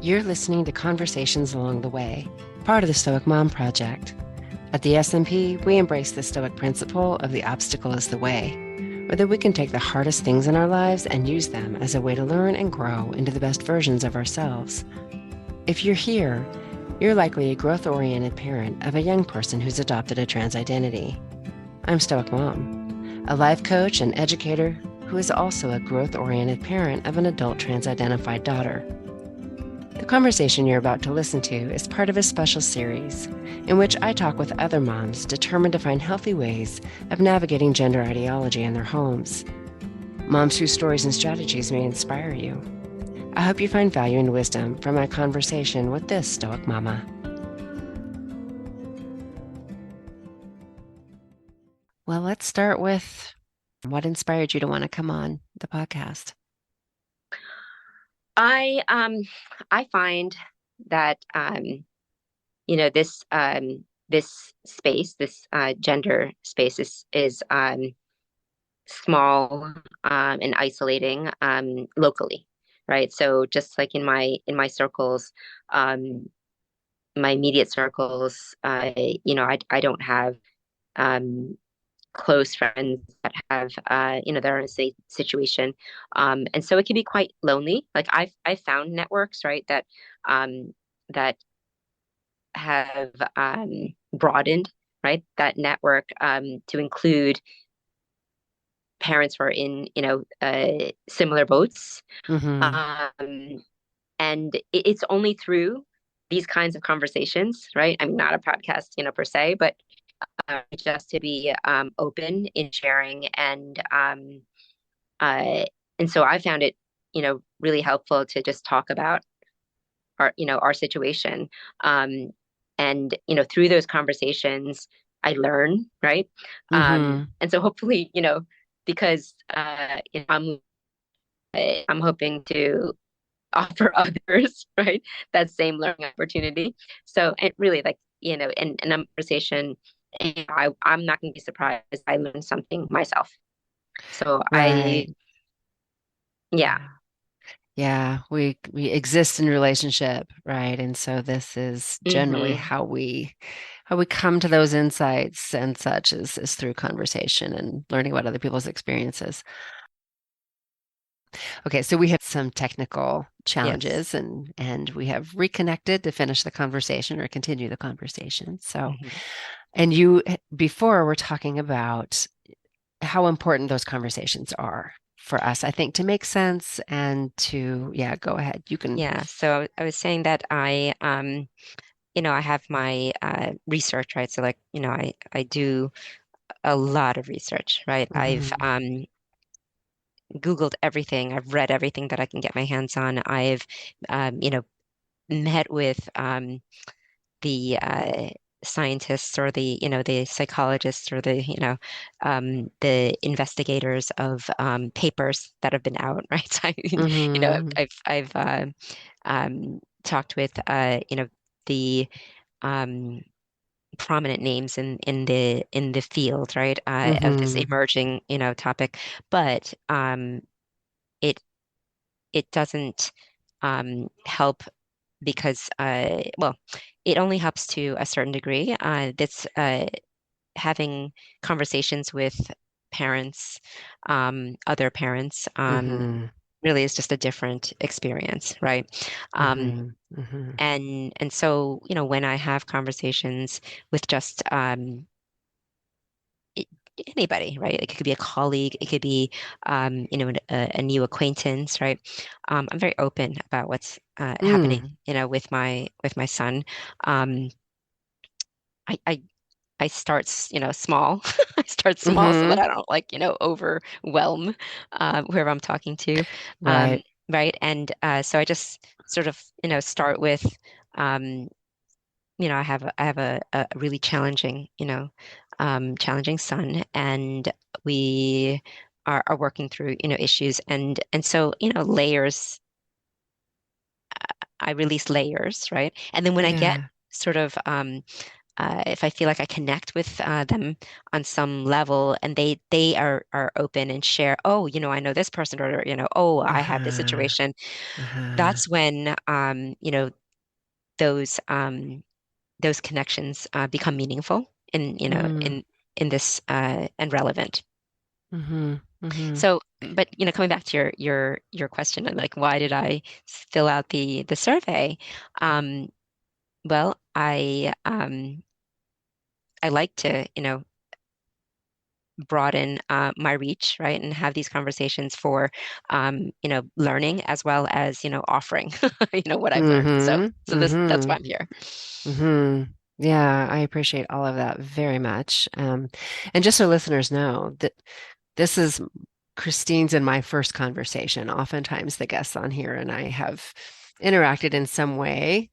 You're listening to Conversations Along the Way, part of the Stoic Mom Project. At the SMP, we embrace the Stoic principle of the obstacle is the way, or that we can take the hardest things in our lives and use them as a way to learn and grow into the best versions of ourselves. If you're here, you're likely a growth-oriented parent of a young person who's adopted a trans identity. I'm Stoic Mom, a life coach and educator who is also a growth-oriented parent of an adult trans-identified daughter. The conversation you're about to listen to is part of a special series in which I talk with other moms determined to find healthy ways of navigating gender ideology in their homes. Moms whose stories and strategies may inspire you. I hope you find value and wisdom from my conversation with this Stoic Mama. Well, let's start with what inspired you to want to come on the podcast? I find that this space, this gender space is small and isolating locally, right? So just like in my circles, um, my immediate circles, I don't have um close friends that have they're in a safe situation, and so it can be quite lonely. Like I've found networks, right, um that have broadened, right, that network to include parents who are in similar boats, Mm-hmm. um and it's only through these kinds of conversations, right? I mean, not a podcast, per se, but just to be open in sharing, uh, and so I found it, really helpful to just talk about our situation, um, and through those conversations, I learn, right, Mm-hmm. and so hopefully, because I'm hoping to offer others, right, that same learning opportunity. So it really, like, in a conversation, I'm not going to be surprised if I learn something myself. So Right. yeah. Yeah. Yeah, we exist in relationship, right? And so this is generally Hmm. how we come to those insights and such is through conversation and learning about other people's experiences. Okay, so we had some technical Yes. challenges and we have reconnected to finish the conversation or continue the conversation. So, Hmm. and you before we're talking about how important those conversations are for us, I think, to make sense and to, yeah, go ahead. You can. Yeah. So I was saying that I have my research, right? So, like, I do a lot of research, right? I've Mhm. Googled everything. I've read everything that I can get my hands on. I've met with the scientists, or the psychologists, or the investigators of papers that have been out, right? So Mhm. I've talked with the um, prominent names in the field, right, of this Mhm. emerging topic, but it it doesn't help, because well, it only helps to a certain degree. That's having conversations with parents, other parents, Mhm. really is just a different experience, right? Um, Mhm. Mhm. and so, when I have conversations with just i- anybody, right? Like, it could be a colleague, it could be a new acquaintance, right? I'm very open about what's Mm. happening, with my son. Um, I, I I start, small. I start small so that Mhm. I don't, like, overwhelm whoever I'm talking to. Um, Right. right. And so I just sort of, start with, um, I have a really challenging, challenging son, and we are working through, issues, and so, layers. I release layers, right? And then when I get Yeah. sort of if I feel like I connect with them on some level, and they are open and share, oh, I know this person, or oh, I have this Uh-huh. situation. Uh-huh. That's when those those connections become meaningful and Mm, in this and relevant. mm-hmm. Mm-hmm. So, but coming back to your question, like why did I fill out the survey? Um, well, I like to broaden my reach, right, and have these conversations for learning as well as offering what I've learned. So Mm-hmm. that's Mm-hmm. why I'm here. Mm-hmm. Yeah, I appreciate all of that very much. And just so listeners know that this is Christine's and my first conversation. Oftentimes, the guests on here and I have interacted in some way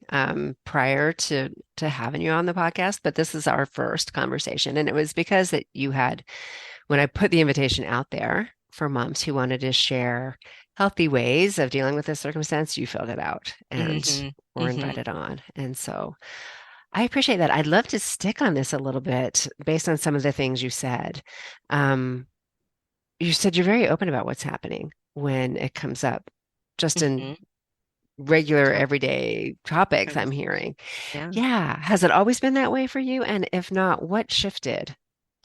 prior to having you on the podcast, but this is our first conversation, and it was because that you had, when I put the invitation out there for moms who wanted to share healthy ways of dealing with this circumstance, you filled it out and Hmm. were Hmm. invited on, and so. I appreciate that. I'd love to stick on this a little bit based on some of the things you said. Um, you said you're very open about what's happening when it comes up, just in Hmm. regular Con everyday topics I'm conversation. hearing. Yeah. Yeah. Has it always been that way for you? And if not, what shifted?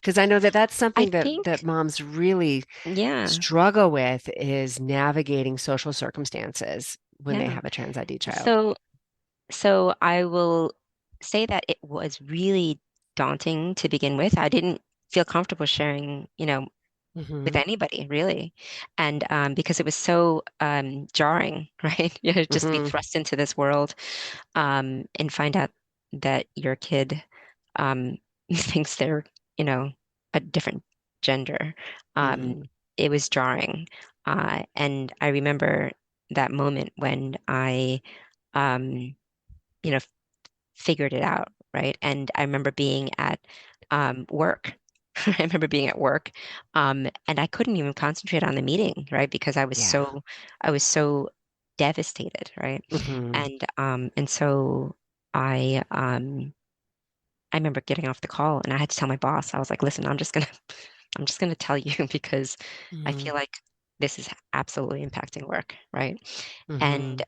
Because I know that that's I something that think, moms really yeah, struggle with is navigating social circumstances when they yeah. have a trans ID child. So I will say that it was really daunting to begin with. I didn't feel comfortable sharing, with Hmm. anybody really. And because it was so jarring, right? Just be Hmm. thrust into this world and find out that your kid um, thinks they're, you know, a different gender. Um, Hmm. it was jarring. And I remember that moment when I, um, you know, figured it out, right? And I remember being at work. I remember being at work, and I couldn't even concentrate on the meeting, right? Because Yeah. I was so devastated, right? Hmm. And so I remember getting off the call, and I had to tell my boss. I was like, "Listen, I'm just gonna tell you because I Hmm. feel like this is absolutely impacting work, right?" And Hmm.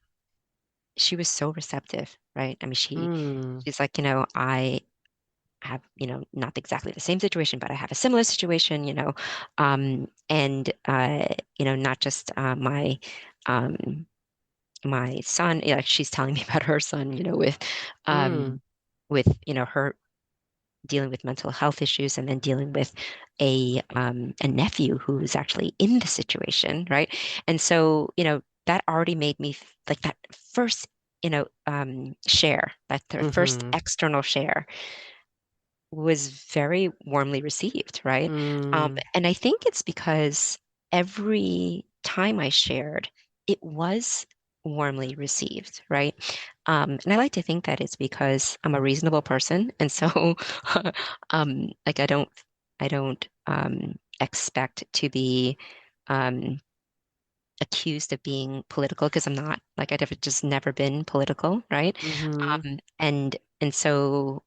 she was so receptive, right? I mean, Mm. she's like, I have, not exactly the same situation, but I have a similar situation, and not just um my son, like she's telling me about her son, Mm. um her dealing with mental health issues and then dealing with a nephew who's actually in the situation, right? And so, that already made me like that first, share, that the first Hmm. external share was very warmly received, right? Mm. And I think it's because every time I shared, it was warmly received, right? And I like to think that it's because I'm a reasonable person, and so, like I don't expect to be um, accused of being political because I'm not. Like I've just never been political, right? Hmm. And so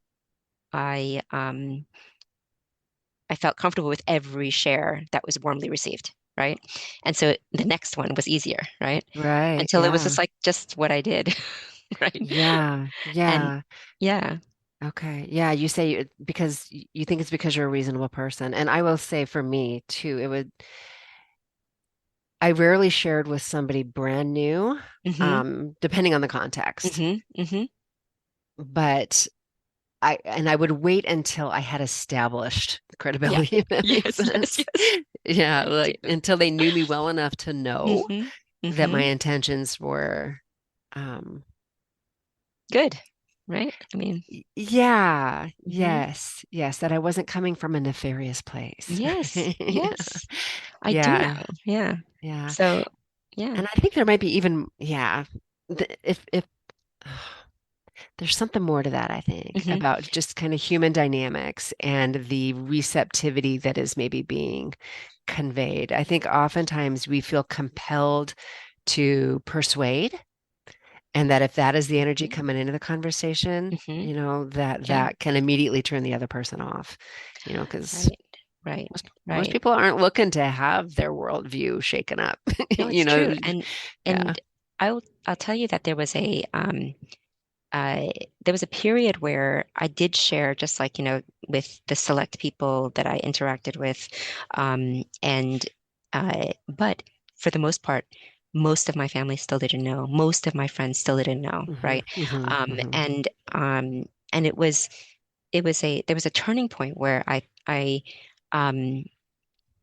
I um I felt comfortable with every share that was warmly received, right? And so the next one was easier, right? Right. Until it was Yeah. just what I did, right? Yeah. And Yeah. yeah. Okay. Yeah. You say because you think it's because you're a reasonable person. And I will say for me too, I rarely shared with somebody brand new, Hmm. depending on the context. Hmm. Hmm. But I would wait until I had established Yeah. credibility, if that makes Yes, yes, sense. yes. Yeah, Me like too. until they knew me well enough to know Hmm. that my Hmm. intentions were, um, Good. Right? I mean, yeah, hmm, yes, yes, that I wasn't coming from a nefarious place. yes, Yeah, yes. I do yeah, now. Yeah. yeah. So, yeah. And I think there might be even, yeah, if there's something more to that, I think, Hmm. about just kind of human dynamics and the receptivity that is maybe being conveyed. I think oftentimes we feel compelled to persuade And that if that is the energy coming into the conversation, Hmm. that Yeah. that can immediately turn the other person off, because Right. Right. most Right. people aren't looking to have their worldview shaken up. No, it's true. And Yeah. and I'll tell you that uh there was a period where I did share, just like, with the select people that I interacted with. And but for the most part, most of my family still didn't know. Most of my friends still didn't know, Hmm. right? Hmm. Um, Hmm. and and it was there was a turning point where um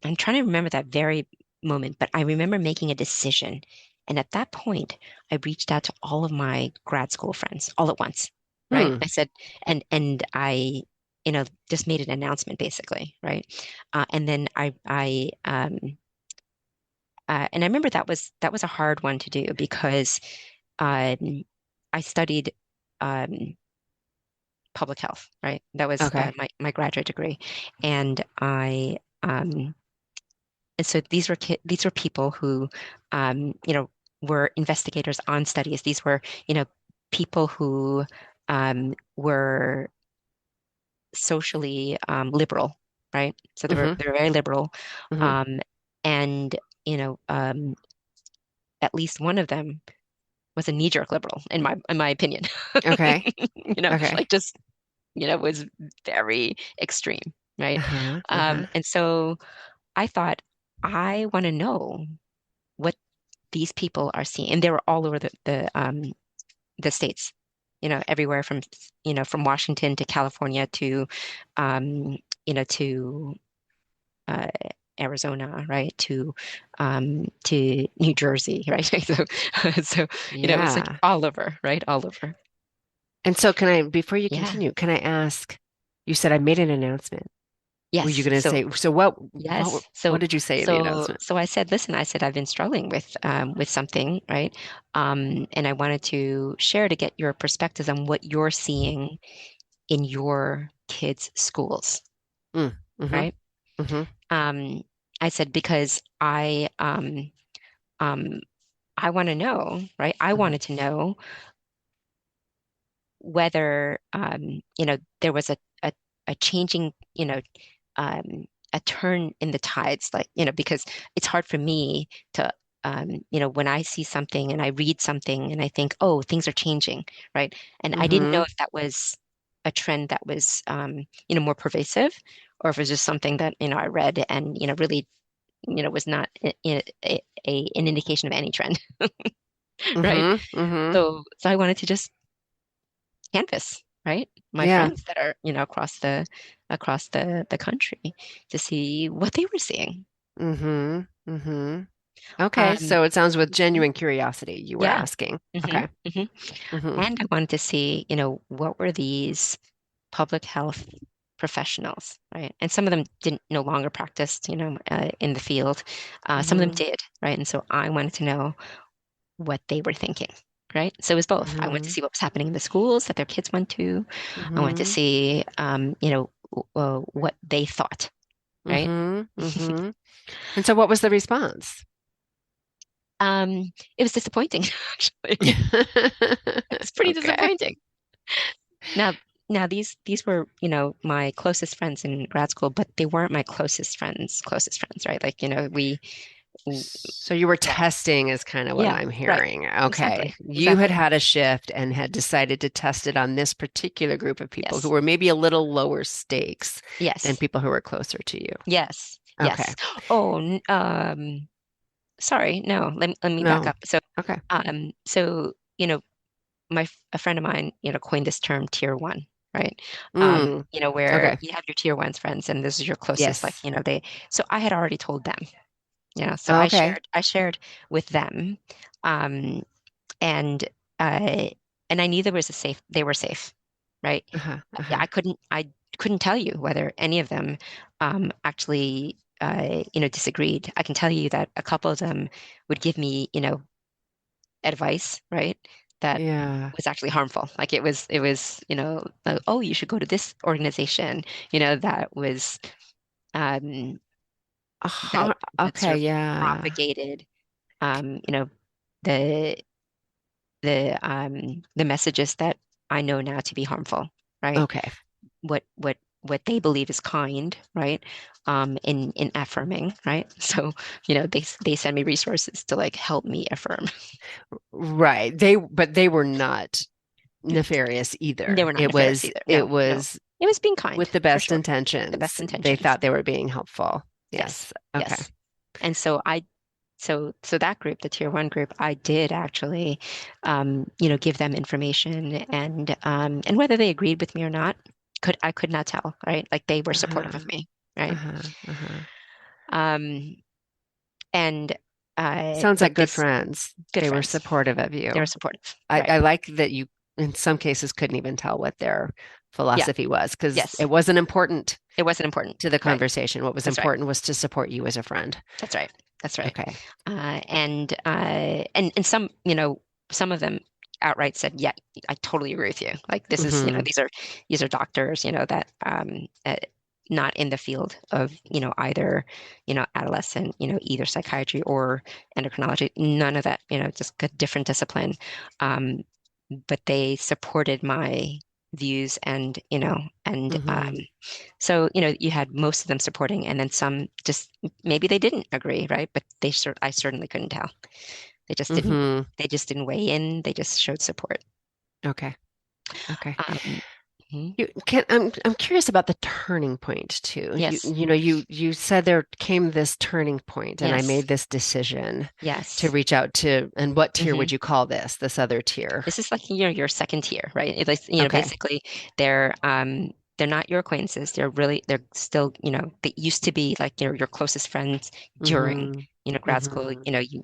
I'm trying to remember that very moment, but I remember making a decision. And at that point, I reached out to all of my grad school friends all at once, right? Hmm. I said, and I, just made an announcement basically, right? And then and I remember that was a hard one to do because um, I studied um, public health, right? That was Okay. my graduate degree, and and so these were people who, were investigators on studies. These were, people who were socially liberal, right? So they were Hmm. they were very liberal, Hmm. um, and you know, at least one of them was a knee-jerk liberal in my opinion. Okay. Okay. Like just was very extreme, right? Uh-huh. Uh-huh. And so I thought, I want to know what these people are seeing, and they were all over the states, everywhere from Washington to California um, to uh, Arizona, right, to New Jersey, right? So it was like Yeah. all over, right, all over. And so before you Yeah. continue, can I ask, you said I made an announcement. Were you Yes. going to So say, so what, yes. what So did you say in the so announcement? so I said, listen, I said I've been struggling with something, right? And I wanted to share to get your perspectives on what you're seeing in your kids' schools, Mm. Mm-hmm. right? Mm-hmm. Um, I said because um I want to know, right? I Mm-hmm. wanted to know whether there was a changing, um a turn in the tides, like, because it's hard for me to when I see something and I read something and I think, oh, things are changing, right? And I didn't know Mm-hmm. if that was a trend that was more pervasive, or if it was just something that I read and really was not an indication of any trend, right? Mm-hmm. Mm-hmm. So I wanted to just canvas, right? My Yeah. friends that are, across the country, to see what they were seeing. Mm-hmm. Mm-hmm. Okay, Um, so it sounds with genuine curiosity you were yeah. asking. Hmm. Okay. Hmm. Mm-hmm. And I wanted to see, what were these public health professionals, right? And some of them didn't no longer practiced, in the field. Some of them Mm-hmm. did, right? And so I wanted to know what they were thinking, right? So it was both. I wanted to Mm-hmm. see what was happening in the schools that their kids went to. I wanted to Mm-hmm. see, what they thought, right? Mm-hmm. Mm-hmm. And so what was the response? It was disappointing, actually. It's pretty Okay. disappointing. Now, now these were, my closest friends in grad school, but they weren't my closest friends, right? Like, So you were yeah, testing is kind of what yeah, I'm right. hearing. Okay. Exactly, You had exactly. had a shift and had decided to test it on this particular group of people who Yes, were maybe a little lower stakes than yes, people who were closer to you. yes, Okay. yes. Oh, sorry. No, let me back No. up. So, Okay. so a friend of mine, coined this term tier one, right? Mm. Where Okay. you have your tier ones friends and this is your closest, like, Yes. so I had already told them, so I Okay. shared with them, um, and uh, and I knew they were safe, right? Uh-huh. Yeah, Uh-huh. I couldn't tell you whether any of them actually disagreed. I can tell you that a couple of them would give me, advice, right? That Yeah. was actually harmful. Like it was, like, oh, you should go to this organization, that was um that Uh-huh. that sort Okay. of Yeah. propagated, um, you know, the the messages that I know now to be harmful, right? Okay. What they believe is kind, right? In affirming, right? So, they send me resources to like help me affirm. Right. But they were not nefarious They either. were not nefarious either. It No, no. was It was being kind, with the for best sure. The best intentions. They intentions. thought they were being helpful. Yes. Yes. Okay. Yes. And so that group, the tier one group, I did actually, give them information, and whether they agreed with me or not, I could not tell, right? Like they were supportive Uh-huh. of me, right? Uh-huh. Uh-huh. Um, and Sounds but like good this friends. good They were friends, supportive of they were you. supportive, I, right? I like that you, in some cases, couldn't even tell what their Yeah, philosophy was because yes, it wasn't important it wasn't important, to the right? conversation. What was That's right. important was to support you as a friend. That's right. That's right. Okay. And some, some of them outright said, "Yeah, I totally agree with you. Like this is, Mm-hmm. these are doctors, that not in the field of, either, adolescent, either psychiatry or endocrinology, none of that, just a different discipline. Um, but they supported my views and Mm-hmm. so, you had most of them supporting, and then some just maybe they didn't agree, right? But I certainly couldn't tell. They just didn't. Mm-hmm. They just didn't weigh in. They just showed support. Okay. Okay. Um, mhm. I'm curious about the turning point too. Yes, You said there came this turning point and I yes, made this decision to yes. reach out to, and what tier Hmm. would you call this other tier? This is like your second tier, right? It's like, Okay. basically they're not your acquaintances. They're still, they used to be like your closest friends during Mm-hmm. grad school. Mm-hmm.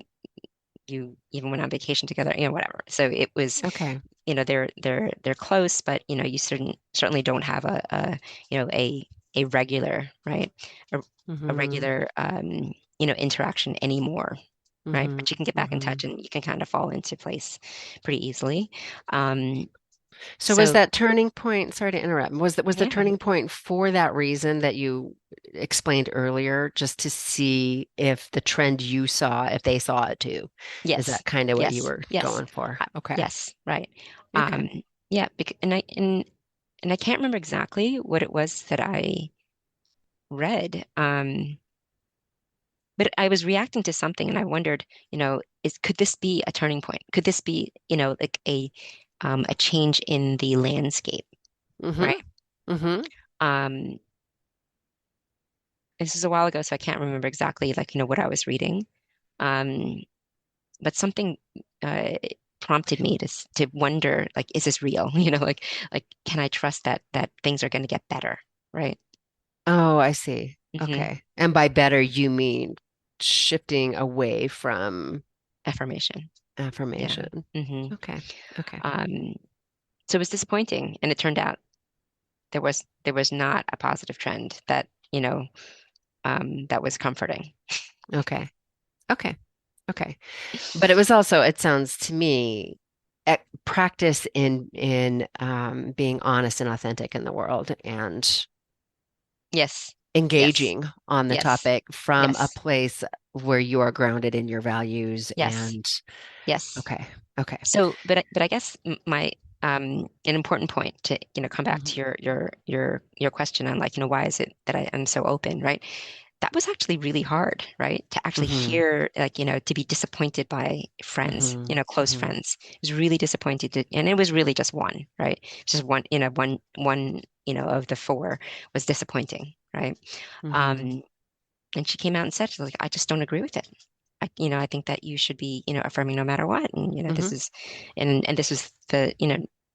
You even went on vacation together, whatever. So it was, Okay. they're close, but you certainly don't have a regular, right? A, a Mm-hmm. regular interaction anymore, right? Mm-hmm. But you can get back in Mm-hmm. touch and you can kind of fall into place pretty easily. Um, So was so that turning point, sorry to interrupt, was the yeah, turning point for that reason that you explained earlier, just to see if the trend you saw, if they saw it too? Is yes, that kind of what you yes, were yes, going for? Okay. yes, right. Okay. Um, yeah, and I can't remember exactly what it was that I read. But I was reacting to something and I wondered, could this be a turning point? Could this be, like a change in the landscape, Mm-hmm. right? Mm-hmm. Um, this is a while ago, so I can't remember exactly like, what I was reading. Um, but something uh prompted me to wonder, like, is this real? Like can I trust that things are going to get better, right? Oh, I see. Hmm. Okay. And by better, you mean shifting away from Affirmation. Yeah. affirmation. Hmm. Okay. Okay. Um, so it was disappointing, and it turned out there was not a positive trend that was comforting. Okay. Okay. Okay. But it was also, it sounds to me, practice in being honest and authentic in the world and Yes, yes, engaging on the yes, topic from a yes, place where you are grounded in your values yes, and yes. okay. Okay. So, but I guess my an important point to come back Hmm. to your question on, like, why is it that I am so open, right? That was actually really hard, right? To actually Hmm. hear, like, to be disappointed by friends, Hmm. close Hmm. friends. It was really disappointed and it was really just one, right? Just one, of the four was disappointing, right? Hmm. Um, and she came out and said, she's like, I just don't agree with it. I think that you should be, affirming no matter what. And, this Hmm. is, and this is the,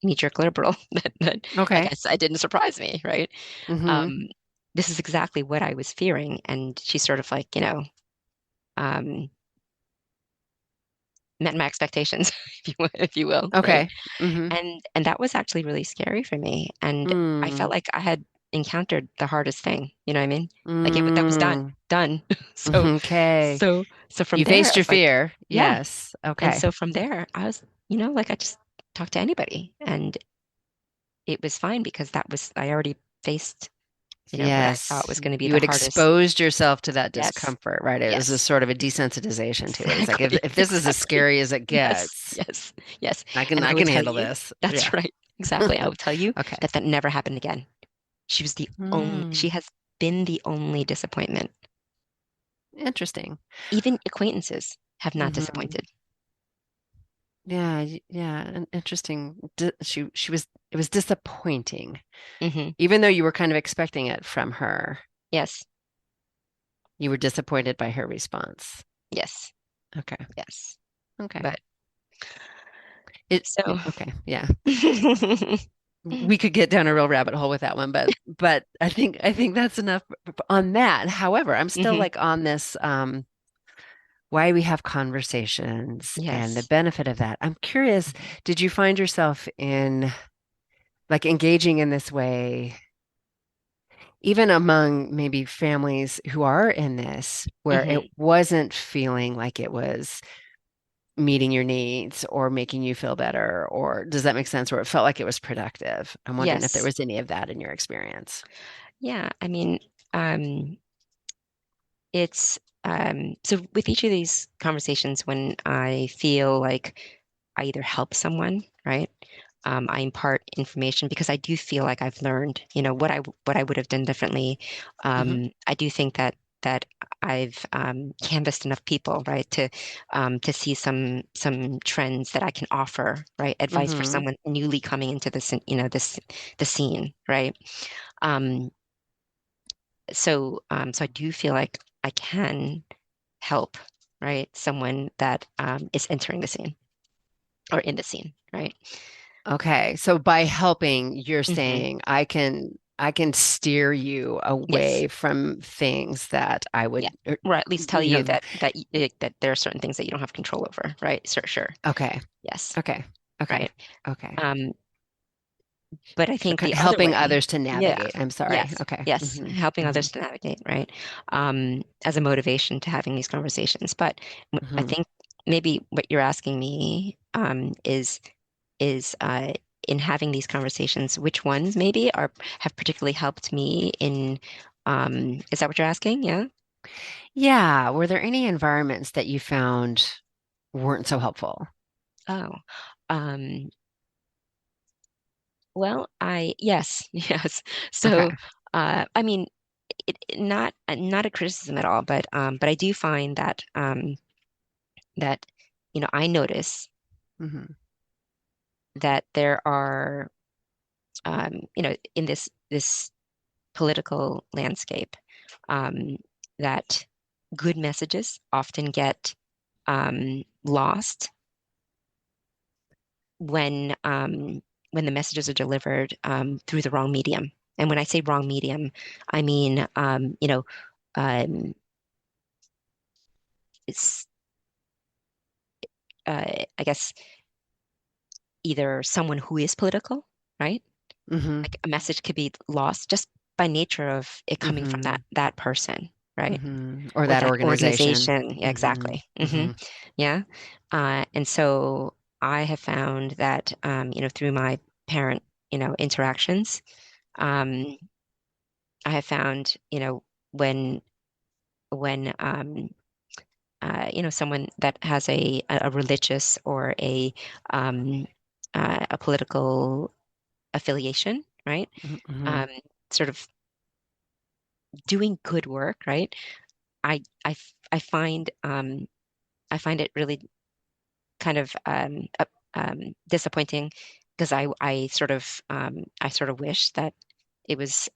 knee-jerk liberal that I Okay. guess it didn't surprise me, right? Hmm. Um, this is exactly what I was fearing. And she sort of like, um, met my expectations, if you will, right? Okay. Hmm. And that was actually really scary for me. And I felt Mm. like I had encountered the hardest thing. You know what I mean? Like that was done, Mm. done. So, Okay. so from You there, I faced your was like, fear. yeah. Yes. And Okay. so from there, I was, like I just talked to anybody, and it was fine because I already faced what I thought Yes. was going to be You the had hardest. exposed yourself to that Yes, discomfort, right? It was a yes, sort of a desensitization to it. It's like exactly, if this is as exactly. scary as it Yes, gets, yes, yes. I can And I I would can tell handle you, this. that's Yeah. right, exactly. I would tell you Okay. that that never happened again. She Mm, has been the only disappointment. interesting. Even acquaintances have not Hmm. disappointed. Yeah, yeah, an interesting. She was it was disappointing. Hmm. Even though you were kind of expecting it from her, Yes, you were disappointed by her response. yes, Okay. yes. Okay. But It so, okay. Yeah. We could get down a real rabbit hole with that one, but I think that's enough on that. However, I'm still hmm like on this why we have conversations and the yes. benefit of that. I'm curious, Mhm. did you find yourself in like engaging in this way, even among maybe families who are in this, where it Hmm. wasn't feeling like it was meeting your needs or making you feel better, or does that make sense? Or it felt like it was productive. I'm wondering if there Yes. was any of that in your experience. Yeah. I mean, um, it's so with each of these conversations, when I feel like I either help someone, right? I impart information because I do feel like I've learned, what I would have done differently. Hmm. I do think that I've canvassed enough people, right, to see some trends that I can offer, right, advice for Hmm. someone newly coming into this, the scene, right? Um, so I do feel like I can help, right, someone that is entering the scene or in the scene, right? Okay. So by helping, you're Hmm. saying I can steer you Yes. away from things that I Yeah. would, Or at least tell you you know, that there are certain things that you don't have control over, right? Sure, sure. okay. Yes. Okay. Okay. Right. Okay. Um, but I So think the other helping way, others to yeah, navigate. I'm sorry. yes, Okay. yes, Hmm. helping Hmm. others to navigate, right? As a motivation to having these conversations. But I Hmm. think maybe what you're asking me is in having these conversations, which ones maybe are have particularly helped me in, is that what you're asking? Yeah. Yeah. Were there any environments that you found weren't so helpful? Oh, um, well, yes, yes. Okay. So, I mean, not a criticism at all, but I do find that I notice Hmm. that there are in this political landscape, um, that good messages often get lost when the messages are delivered through the wrong medium. And when I say wrong medium, I mean um, it's I guess either someone who is political, right? Hmm. Like a message could be lost just by nature of it coming from Hmm. that person, right? Or Or that that organization. organization. Yeah, Hmm. exactly. Hmm. Yeah. And so I have found that, through my parent, interactions, um, I have found, when someone that has a religious or um, a political affiliation, right? Hmm. Um, sort of doing good work, right? I find I find it really kind of disappointing because I sort of wish that it was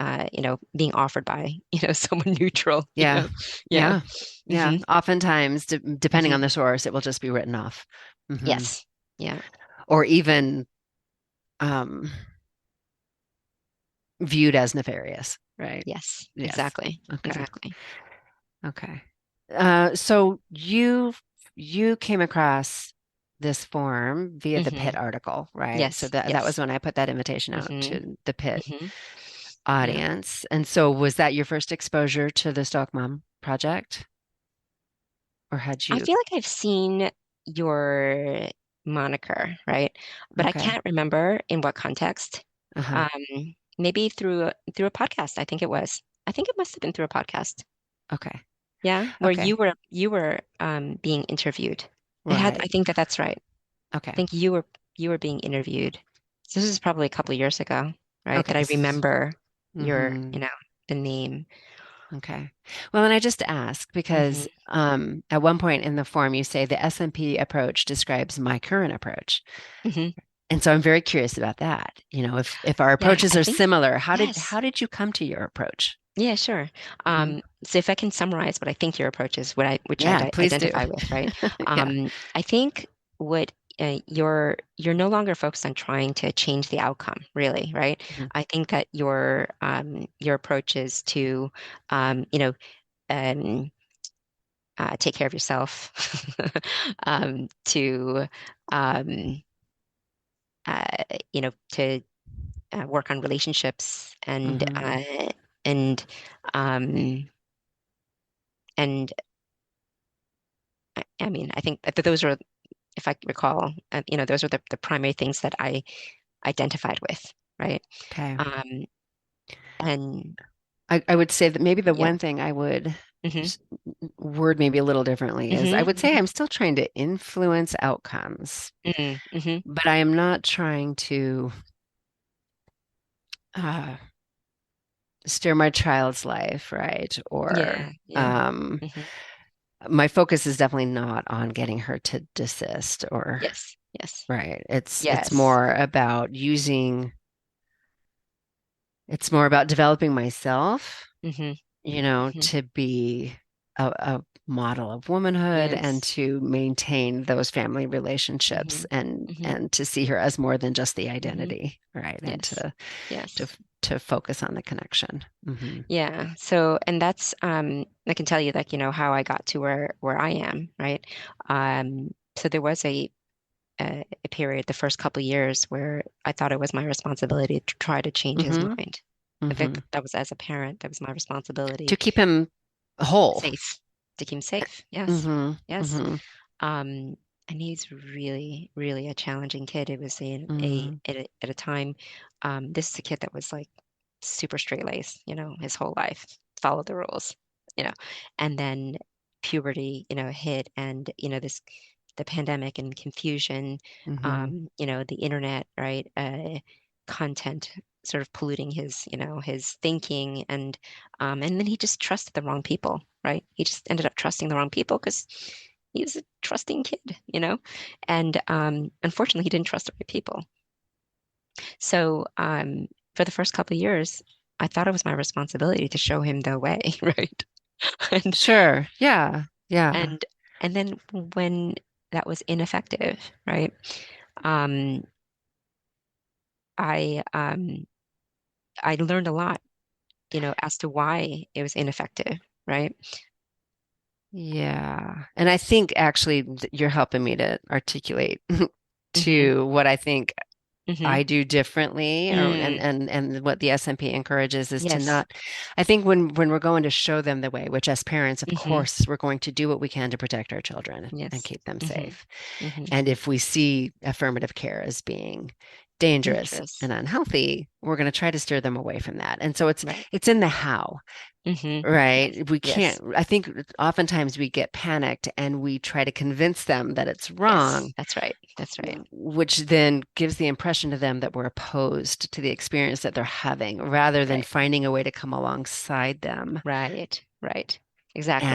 being offered by someone neutral, Yeah. yeah. Yeah. Yeah. Hmm. Oftentimes, depending Hmm. on the source, it will just be written off. Hmm. Yes. Yeah. Or even um, viewed as nefarious, right? Yes. Yes. Exactly. Okay. Exactly. Okay. So you came across this form via the Hmm. Pitt article, right? So Yes. that was Yes. when I put that invitation out Hmm. to the Pitt Hmm. Yeah. audience. And so was that your first exposure to the Stoic Mom project? Or had I you? feel like I've seen your moniker, right? But I Okay. can't remember in what context. Uh-huh. Um, maybe through a podcast, I think it was. I think it must have been through a podcast. Okay. Yeah, where Okay. you were being interviewed. I Right. think that's right. I Okay. think you were being interviewed. So this is probably a couple of years ago, right? That Okay. I remember your, Mm-hmm. the name. Okay. Well, and I just ask Hmm. because at one point in the form you say the SMP approach describes my current approach. Hmm. And so I'm very curious about that. If our Yeah, approaches I are think similar, yes. how did you come to your approach? Yeah, sure. Hmm. So if I can summarize what I think your approach is, which Yeah, please do. identify with, right? Yeah. I think what you're no longer focused on trying to change the outcome, really, right? Mhm. I think that your approach is to um, take care of yourself, to um, uh, to work on relationships Hmm. and um, and I mean, I think that those are, if I recall, those are the primary things that I identified with, right? Okay. Um, and I would say that maybe the yeah. one thing I would Hmm. s- word maybe a little differently is I Hmm. would say Hmm. I'm still trying to influence outcomes, Hmm. Hmm. but I am not trying to uh, steer my child's life, right? Or Yeah. Yeah. um, Hmm. my focus is definitely not on getting her to desist or Yes. Yes. right. It's Yes. more about it's more about developing myself, Hmm. Hmm. to be a model of womanhood and Yes. to maintain those family Hmm. relationships and Hmm. and to see her as more than just the Hmm. identity, right? And Yes. to Yes. to focus on the connection. Hmm. Yeah. So, and that's I can tell you like, how I got to where I am, right? So there was a period, the first couple of years, where I thought it was my responsibility to try to change his Hmm. mind. I think Hmm. that was as a parent, that was my To responsibility. keep him whole. Safe, to keep him safe. Yes. Hmm. Yes. Hmm. Um, and he's really, really a challenging kid. It was Hmm. at a time, this is a kid that was like super straight laced, his whole life, followed the rules, you know, and then puberty, hit and, the pandemic and confusion, Hmm. the internet, right? Content sort of polluting his thinking and then he just trusted the wrong people, right? He just ended up trusting the wrong people because he was a trusting kid, and unfortunately, he didn't trust the right people. So for the first couple of years, I thought it was my responsibility to show him the way, right? And Sure. Yeah. Yeah. and and then when that was ineffective, right? Um, I um, I learned a lot, as to why it was ineffective, right? Yeah. And I think actually you're helping me to articulate Hmm. to what I think Hmm. I do differently or Mm, and what the SMP encourages is to yes. not I think when we're going to show them the way, which as parents, of Hmm. course, we're going to do what we can to protect our children and Yes. keep them Hmm. safe. Hmm. And if we see affirmative care as being dangerous Dangerous. and unhealthy, we're going to try to steer them away from that. And so Right. it's in the how. Hmm. Yes. Right. We can't, Yes. I think oftentimes we get panicked and we try to convince them that it's Yes. wrong, That's right. That's right. which then gives the impression to them that we're opposed to the experience that they're having rather than Right. finding a way to come alongside them Right. Right. Exactly.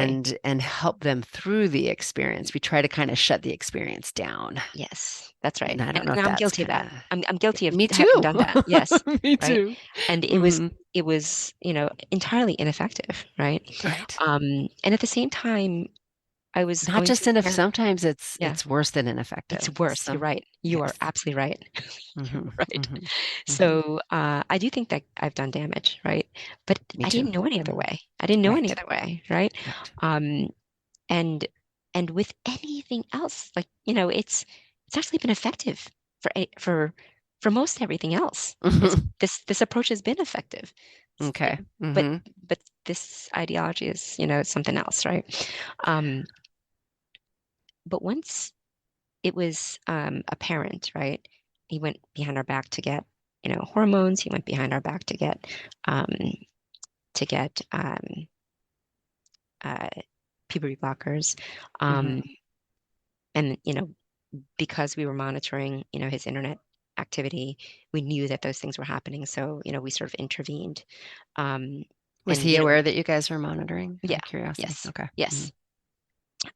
and help them through the experience. We try to kind of shut the experience down. Yes. That's right. And I don't know And if I'm that's guilty of kind that. of I'm guilty of me having too. done that. Yes. Me Right. too. And Hmm. it was, entirely ineffective. Right. Right. And at the same time, I was Not going just through in if parent. sometimes Yeah. it's worse than It's ineffective. worse. You're Some right. You are yes. absolutely right. You're Hmm. right. Hmm. Hmm. So I do think that I've done damage, right? But Me I too. didn't know any other Mhm. way. I didn't know any Right. other way, right? Right. Um, and and with anything else, like it's actually been effective for most everything else. It's this approach has been effective. Okay. But Hmm. this ideology is, something else, right? Um, but once it was apparent, right? He went behind our back to get hormones. He went behind our back um, to get uh, puberty blockers. Um, Hmm. and, because we were monitoring, his internet activity, we knew that those things were happening. So, we sort of intervened. Um, Was and, he aware that you guys were monitoring out yeah, of curiosity? yes, Okay. Hmm. yes.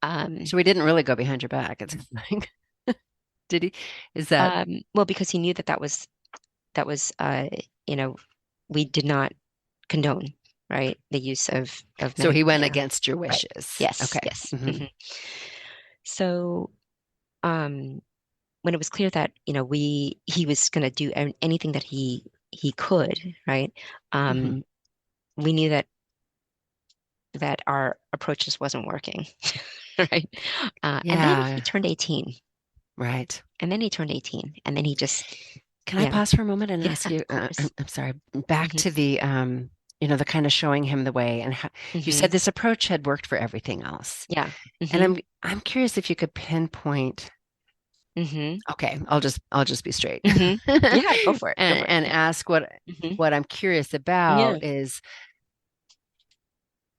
Um, So we didn't really go behind your back. It's like, did he? Is that well, because he knew that was you know, we did not condone, right, the use of so he went methamphetamine. against your Right. wishes? Yes, Okay. yes. Hmm. So, um, when it was clear that, he was going to do anything that he could, right? Hmm. Um, we knew that our approach just wasn't working, right? And then he Yeah. turned 18, Right. and then he turned 18, and then he just, Can I yeah, pause for a moment and yeah, ask you? of course. I'm sorry. Back Hmm. to the the kind of showing him the way, and how, you said Hmm. this approach had worked for everything else. Yeah. And Hmm. I'm curious if you could pinpoint. Hmm. Okay, I'll just be straight. Hmm. Yeah, go and for it. Go for it. and Yeah. ask what Hmm. I'm curious Yeah. about is,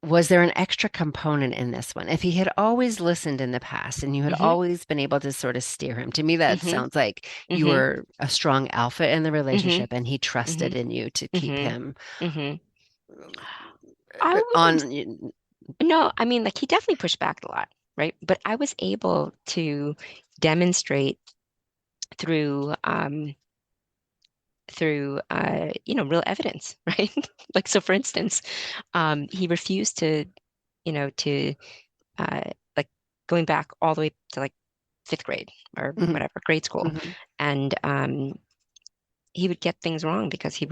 was there an extra component in this one? If he had always listened in the past and you had Hmm. always been able to sort of steer him, to me that Hmm. sounds like you Hmm. were a strong alpha in the Hmm. relationship and he Hmm. trusted in you to keep Hmm. him Hmm. I wouldn't. on. No, I mean, like he definitely pushed back a lot, right? But I was able to demonstrate through real evidence, right? Like so, for instance, he refused to uh like going back all the way to like fifth grade or Mhm, whatever, grade school, mhm, and he would get things wrong because he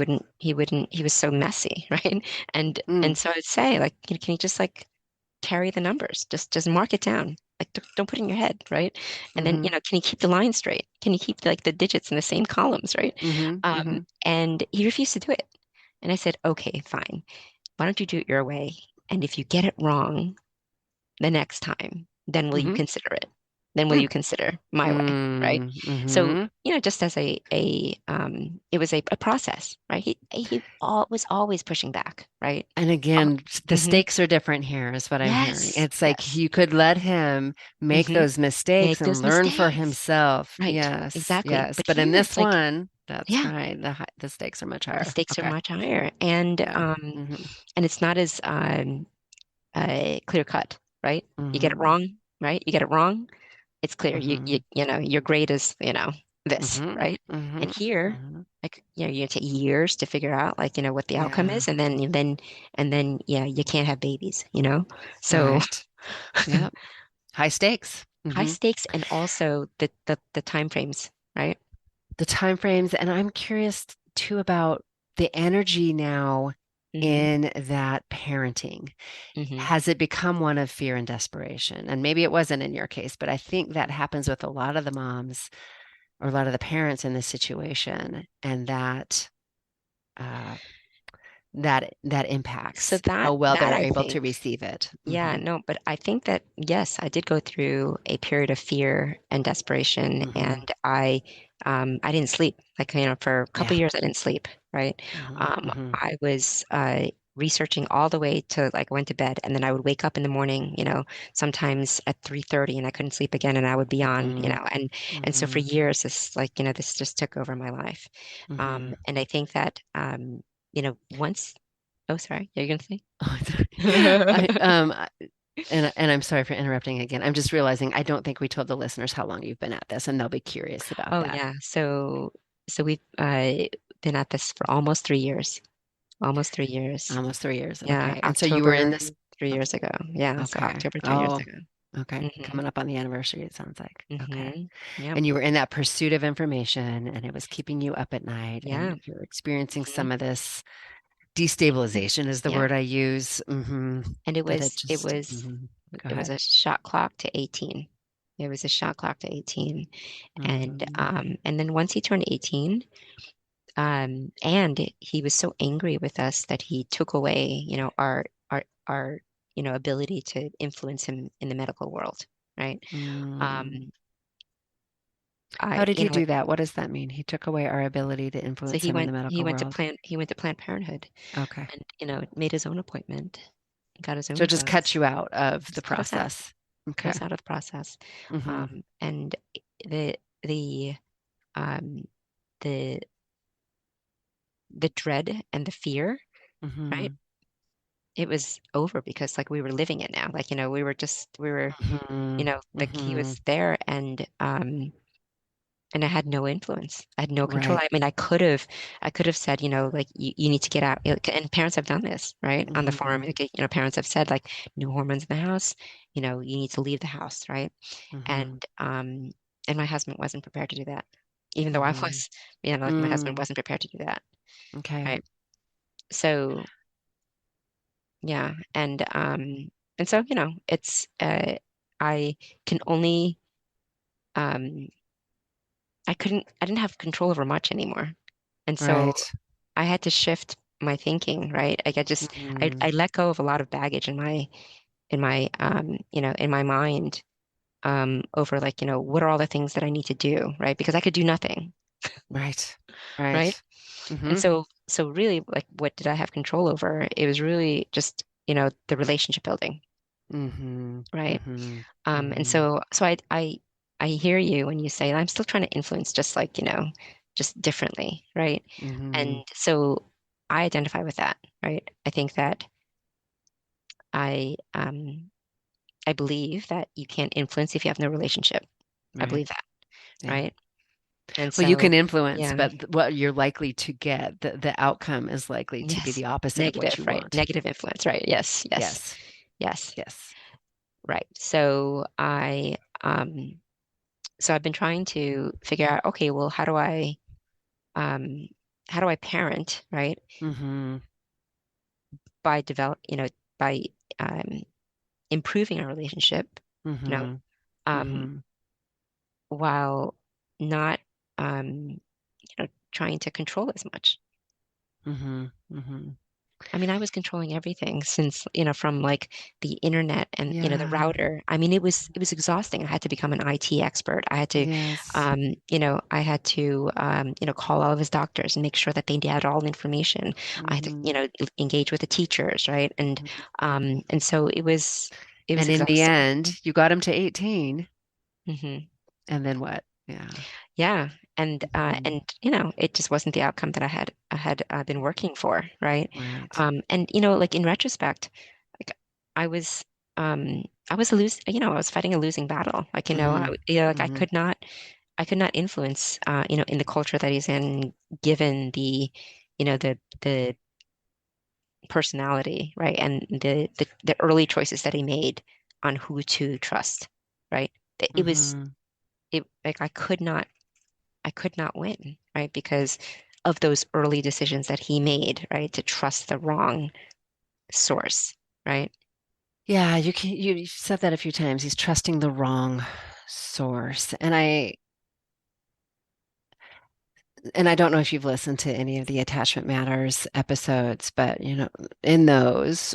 was so messy, right? And mm, so I'd say, like, can you just like carry the numbers. Just mark it down. Like don't put it in your head, right? And then, mhm, can you keep the line straight? Can you keep like the digits in the same columns, right? mhm, mhm, And he refused to do it. And I said, okay, fine. Why don't you do it your way? And if you get it wrong the next time, then will you mhm, consider it? Then will mm, you consider my way, right? mm, So, mhm. just as it was a process, right? He was always pushing back, right? And Uh, again, the hmm. stakes are different here, is what I'm hearing. Yes, It's like yes. you could let him make Hmm. those mistakes Make and those learn for mistakes. himself. Right, Yes, exactly. yes. But But in here this it's like, one, that's yeah, right. The stakes are much the higher. stakes are Okay. much higher, and Yeah. Hmm. it's not as clear cut, right? You get it Hmm. wrong, right? You get it wrong, it's clear. Hmm. Your grade is, this, Hmm. right? And Hmm. here, Hmm. like, you take years to figure out, like, what the outcome Yeah. is, and then yeah, you can't have babies, So Right. Yep. High stakes. high Hmm. stakes, and also the time frames, right? The time frames, and I'm curious too about the energy now Hmm. in that parenting. Hmm. Has it become one of fear and desperation? And maybe it wasn't in your case, but I think that happens with a lot of the moms or a lot of the parents in this situation, and uh, that So impacts how well that they're I able to think. receive it. Yeah, Hmm. no, but I think that yes, I did go through a period of fear and desperation, Hmm. and I didn't sleep. Like, for a couple Yeah. of years I didn't sleep, right? Hmm. Hmm. I was researching all the way to, like, I went to bed, and then I would wake up in the morning, sometimes at 3:30, and I couldn't sleep again, and I would be on, Hmm. and so for Hmm. years this, like, this just took over my life. Hmm. And I think that once, oh, sorry, you're gonna say? I and I'm sorry for interrupting again. I'm just realizing I don't think we told the listeners how long you've been at this, and they'll be curious about Oh that. yeah. So we've been at this for almost 3 years. Almost 3 years. Almost 3 years. Yeah, Okay. And so you were in October this. 3 years ago. Yeah, so Okay. October 3 years Oh, ago. okay. Hmm. Coming up on the anniversary, it sounds like. Okay. Yep. And you were in that pursuit of information, and it was keeping you up at night, Yeah. and you're experiencing Hmm. some of this destabilization, is the Yeah. word I use. And it That it was it just, was go it was ahead. a shot clock to 18. It was a shot clock to 18. Hmm. And then once he turned 18, and he was so angry with us that he took away, our ability to influence him in the medical world, right? Mm. Um, How did you he know, do that? What does that mean? He took away our ability to so influence him in the medical world. He went to Planned Parenthood Okay. and, made his own appointment, got his So own it just cut drugs, you out of the just cut us out, process. Okay. out of the process. Mm-hmm. And the the um the the dread and the fear, right? Mm-hmm. It was over because like we were living it now. Like, we were, Mm-hmm. like he Mm-hmm. was there and I had no influence. I had no control. Right. I mean, I could have said, like you need to get out. And parents have done this, right? On the Mm-hmm. farm, like, parents have said like no hormones in the house. You need to leave the house, right? Mm-hmm. And my husband wasn't prepared to do that, even though I Mm-hmm. was, like my husband Mm. wasn't prepared to do that, Okay. right? So yeah, and so it's I can only um I didn't have control over much anymore. And so Right. I had to shift my thinking, right? Like Mm-hmm. I let go of a lot of baggage in my mind, over like, what are all the things that I need to do, right? Because I could do nothing, Right. right? Right. And Mm-hmm. so really, like, what did I have control over? It was really just, the relationship building, Mm-hmm. right? Mm-hmm. And Mm-hmm. so I hear you when you say I'm still trying to influence, just like, just differently, right? And Mm-hmm. so I identify with that, right? I think that I I believe that you can't influence if you have no relationship. I Right. believe that, Yeah. right? And Well, you so can influence, yeah, but what you're likely to get, the outcome is likely to be yes, the opposite of what negative, you right? want. Negative influence, right? Yes, yes, Yes. yes, Yes. right. So so I've been trying to figure out, okay, well, um how do I parent, right? Mm-hmm. By develop, by um improving our relationship, you know, Mm-hmm. um Mm-hmm. while not trying to control as much. Mm-hmm. Mm-hmm. I mean, I was controlling everything since, from like the internet and, the Yeah. router. I mean, it was exhausting. I had to become an IT expert. Yes. I had to, call all of his doctors and make sure that they had all the information. I had to, Mm-hmm. engage with the teachers, right? Mm-hmm. And so it was And in the exhausting. end, you got him to 18. Hmm. And then what? Yeah. Yeah. Mm-hmm. And it just wasn't the outcome that I had been working for, right? Right. And like in retrospect, like I was I was I was fighting a losing battle. Like, Mm-hmm. like Mm-hmm. I could not influence in the culture that he's in, given the personality, right? And the early choices that he made on who to trust, right? It was Mm-hmm. it like I could not win, right? Because of those early decisions that he made, right? To trust the wrong source, right? Yeah, you've said that a few times. He's trusting the wrong source. And I don't know if you've listened to any of the Attachment Matters episodes, but in those,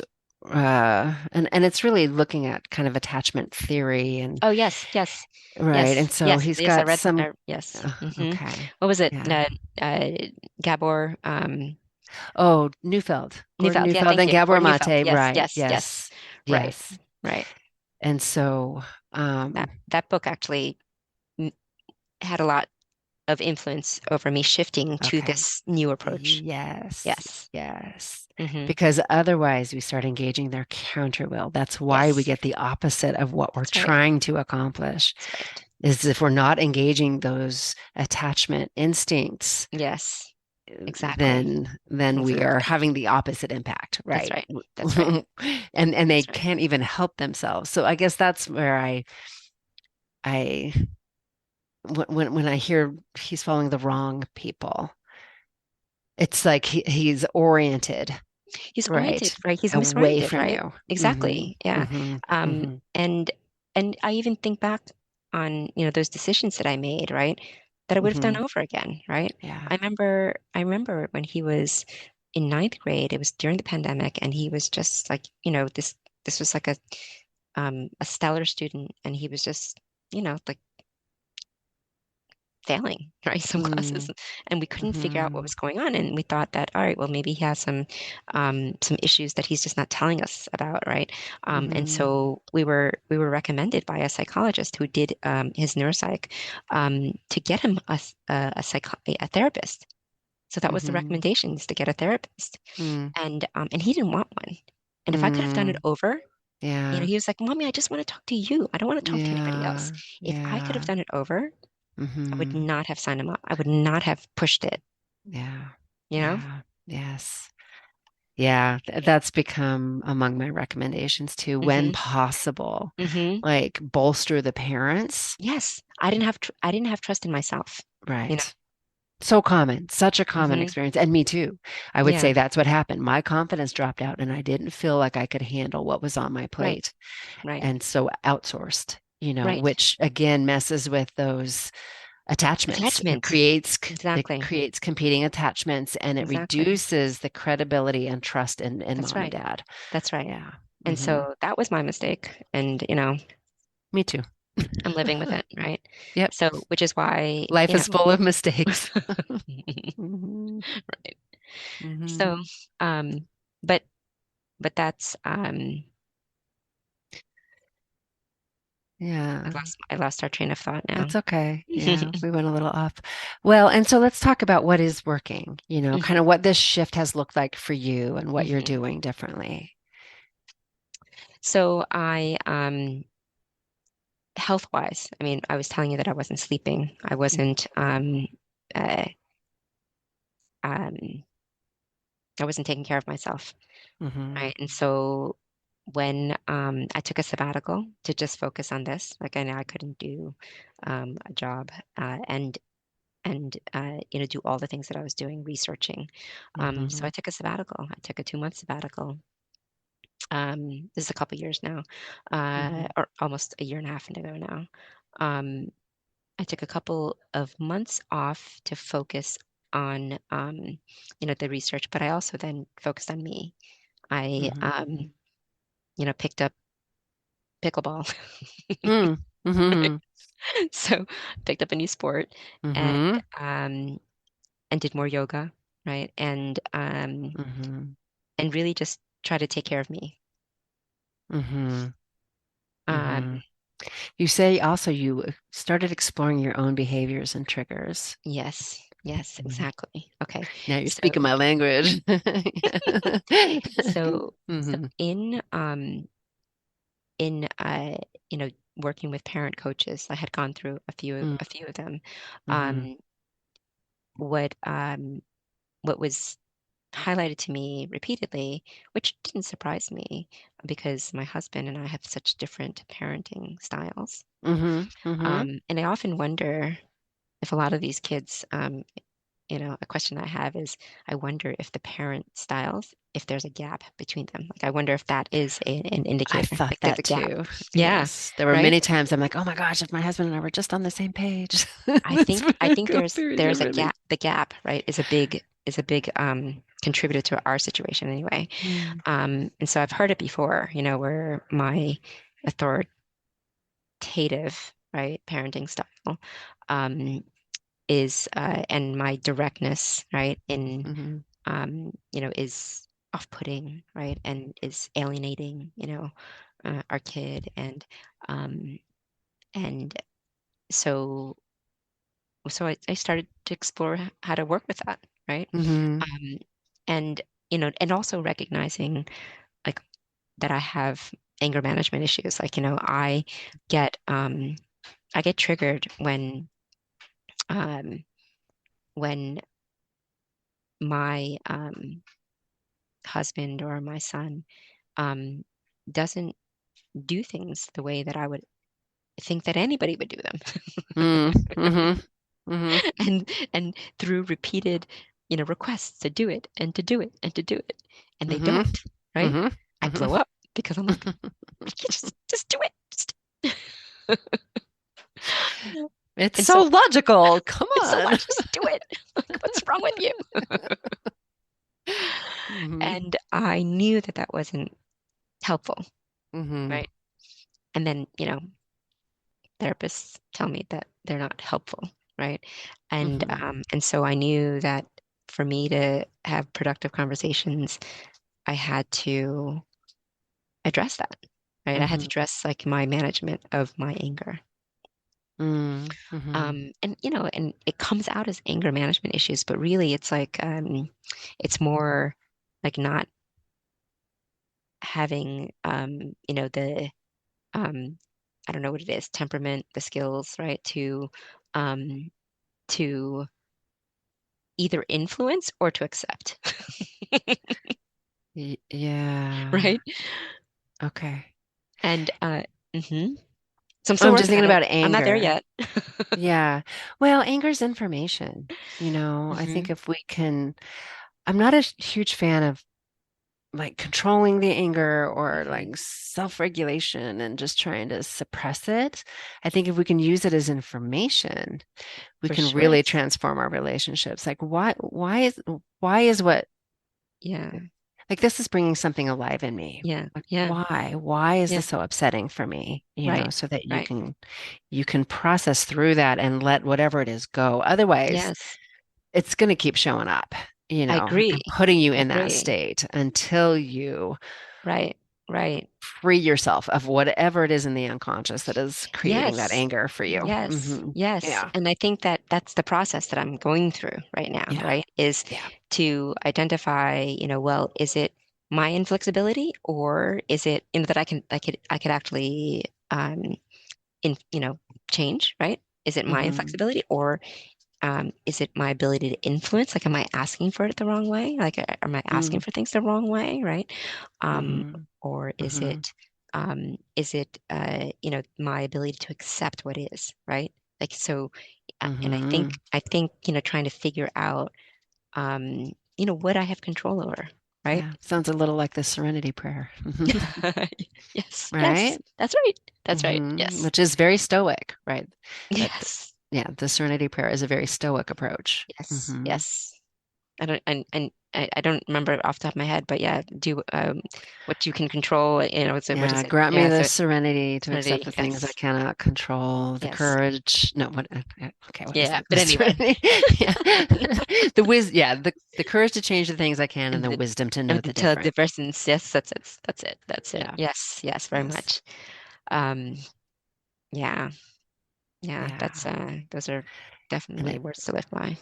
and it's really looking at kind of attachment theory and Oh, yes, yes, right. yes, And so yes, he's yes. I got read. some, Yes. okay. What was it? Yeah. Uh, Gabor Oh, Neufeld, Gordon Neufeld. Yeah, Neufeld thank and you. Gabor Gordon Neufeld. Mate. Yes, Right. yes, yes. Yes. Right, Yes. right. And so, That book actually m- had a lot of influence over me shifting to okay. this new approach. Yes, Yes. yes. Hmm. Because otherwise we start engaging their counter will. That's why we Yes, get the opposite of what we're that's right. trying to accomplish. That's right. Is if we're not engaging those attachment instincts, Yes, exactly. then we are Exactly. having the opposite impact, That's right? right. That's right. And they That's right. can't even help themselves. So I guess that's where I when I hear he's following the wrong people, it's like he's oriented, He's oriented, right, right? He's away misoriented, from right? you. Hmm. Exactly. Yeah. Hmm. Um, Hmm. and I even think back on, those decisions that I made, right? That I would have done Hmm. over again, right? Yeah. I remember when he was in ninth grade, it was during the pandemic, and he was just like, this was like a stellar student, and he was just, like failing, right? Some classes, Mm, and we couldn't figure out what mhm, was going on. And we thought that, all right, well, maybe he has some issues that he's just not telling us about, right? And mhm, so we were recommended by a psychologist who did his neuropsych to get him a therapist. So that was the mhm, recommendations to get a therapist, mm, and he didn't want one. And if I could have done it mm. over, Yeah, he was like, "Mommy, I just want to talk to you. I don't want to talk to anybody else." yeah, If I could have yeah, done it over, I would mhm, not have signed him up. I would not have pushed it, yeah, you know? yeah, yes. Yeah, that's become among my recommendations too, when hmm possible. hmm Like bolster the parents. Yes, I didn't have trust in myself, you know? Right. So common, such a common hmm experience. And me too. I would Yeah, say that's what happened. My confidence dropped out and I didn't feel like I could handle what was on my right, plate. right, And so outsourced, right. which again messes with those attachments. Attachment. It Exactly, creates competing attachments and it exactly. reduces the credibility and trust in That's mom and right. dad. That's right. Yeah. And Hmm. so that was my mistake. And, Me too. I'm living with it, right? Yep. So, which is why, Life is full of mistakes. right. Hmm. Hmm. So, um, but that's Yeah. I lost our train of thought now. That's okay. Yeah, we went a little off. Well, and so let's talk about what is working, kind hmm of what this shift has looked like for you and what you're hmm doing differently. So health wise, I mean, I was telling you that I wasn't sleeping. I wasn't uh, um I wasn't taking care of myself, Mm-hmm. right? And so when I took a sabbatical to just focus on this, like I know I couldn't do a job and do all the things that I was doing, researching. So Mm-hmm. I took a sabbatical. I took a 2 month sabbatical. This is a couple years now, Mm-hmm. or almost a year and a half ago now. Um, I took a couple of months off to focus on, the research, but I also then focused on me. I, Mm-hmm. picked up pickleball. Mm-hmm. So picked up a new sport and Mm-hmm. um, and did more yoga, right? Mm-hmm. And really just try to take care of me. Mm-hmm. Um, Mm-hmm. You say also you started exploring your own behaviors and triggers. yes, yes, Mhm. exactly. Okay. Now you're So speaking my language. so Hmm. in working with parent coaches, I had gone through a few of them. Mm-hmm. Um, what what was highlighted to me repeatedly, which didn't surprise me because my husband and I have such different parenting styles. Mm-hmm. Mm-hmm. And I often wonder if a lot of these kids, a question I have is I wonder if the parent styles, if there's a gap between them. Like, I wonder if that is an I indicator, thought like there's a that gap. too. Yeah, Yes. There were right? many times I'm like, oh my gosh, if my husband and I were just on the same page, I this think I would think go there's very there's a differently. gap. The gap, right, is a big contributor to our situation anyway. Mm. And so I've heard it before, where my authoritative, right, parenting style um, is and my directness, right, Mm-hmm. is off-putting, right, and is alienating, our kid, um, and so I started to explore how to work with that, right, Mm-hmm. um, and and also recognizing like that I have anger management issues, like get um, I get triggered um, when my husband or my son um, doesn't do things the way that I would think that anybody would do them. Mm-hmm. Mm-hmm. And through repeated, requests to do it and to do it and to do it, and they Mm-hmm. don't, right? Mm-hmm. I blow Mm-hmm. up because I'm like, just do it. It's And so so logical. Come it's so on. much, just do it. Like, what's wrong with you? Mm-hmm. And I knew that that wasn't helpful, Mm-hmm. right? And then, therapists tell me that they're not helpful. right? And Mm-hmm. and so I knew that for me to have productive conversations, I had to address that, right? I had to Mm-hmm. address like my management of my anger. Mm-hmm. And and it comes out as anger management issues, but really it's like it's more like not having the um I don't know what it is, temperament, the skills, right, um to either influence or to accept, Yeah. right? Okay. And mhm. So I'm still I'm just working thinking on it. about I'm not there anger. yet. Yeah. Well, anger is information. I think Hmm. if we can, I'm not a huge fan of like controlling the anger or Hmm. like self-regulation and just trying to suppress it. I think if we can use it as information, we For can sure. really transform our relationships. Like why is what Yeah. like this is bringing something alive in me. Yeah. Like Yeah. why is Yeah. this so upsetting for me? Right. So that you Right. can process through that and let whatever it is go. Otherwise, Yes. it's going to keep showing up, I agree. and putting you I in that agree. state until you Right. Right. free yourself of whatever it is in the unconscious that is creating that Yes. anger for you. Yes. Yes. Yeah. And I think that that's the process that I'm going through right now, Yeah. right? Is Yeah. to identify, well, is it my inflexibility or is it, that I could actually in, change, right? Is it my Hmm. inflexibility or is it my ability to influence? Like, am I asking for it the wrong way? Like, am I asking Mm. for things the wrong way, right? Um, Hmm. or Hmm. is it my ability to accept what is, right? Like, so, and Hmm. I think, trying to figure out, what I have control over, right? Yeah. Sounds a little like the Serenity Prayer. Yes, yes, Right? that's right. That's right. Yes, Which is very stoic, right? That, yes, yeah, the Serenity Prayer is a very stoic approach. yes, yes. I don't remember off the top of my head, but yeah, do what you can control. What is Yeah, it? grant me Yeah, the so serenity to accept serenity. the things I Yes, cannot control, the yes, courage. No, what? Okay, what is yeah. it? The But anyway, serenity. Yeah, yeah, the courage to change the things I can, and and the the wisdom to know and the the difference. difference. Yes, that's it. That's it. That's it. Yeah. Yes, yes, very Yes. much. Um, yeah, yeah. Yeah. Those are And definitely words to live by.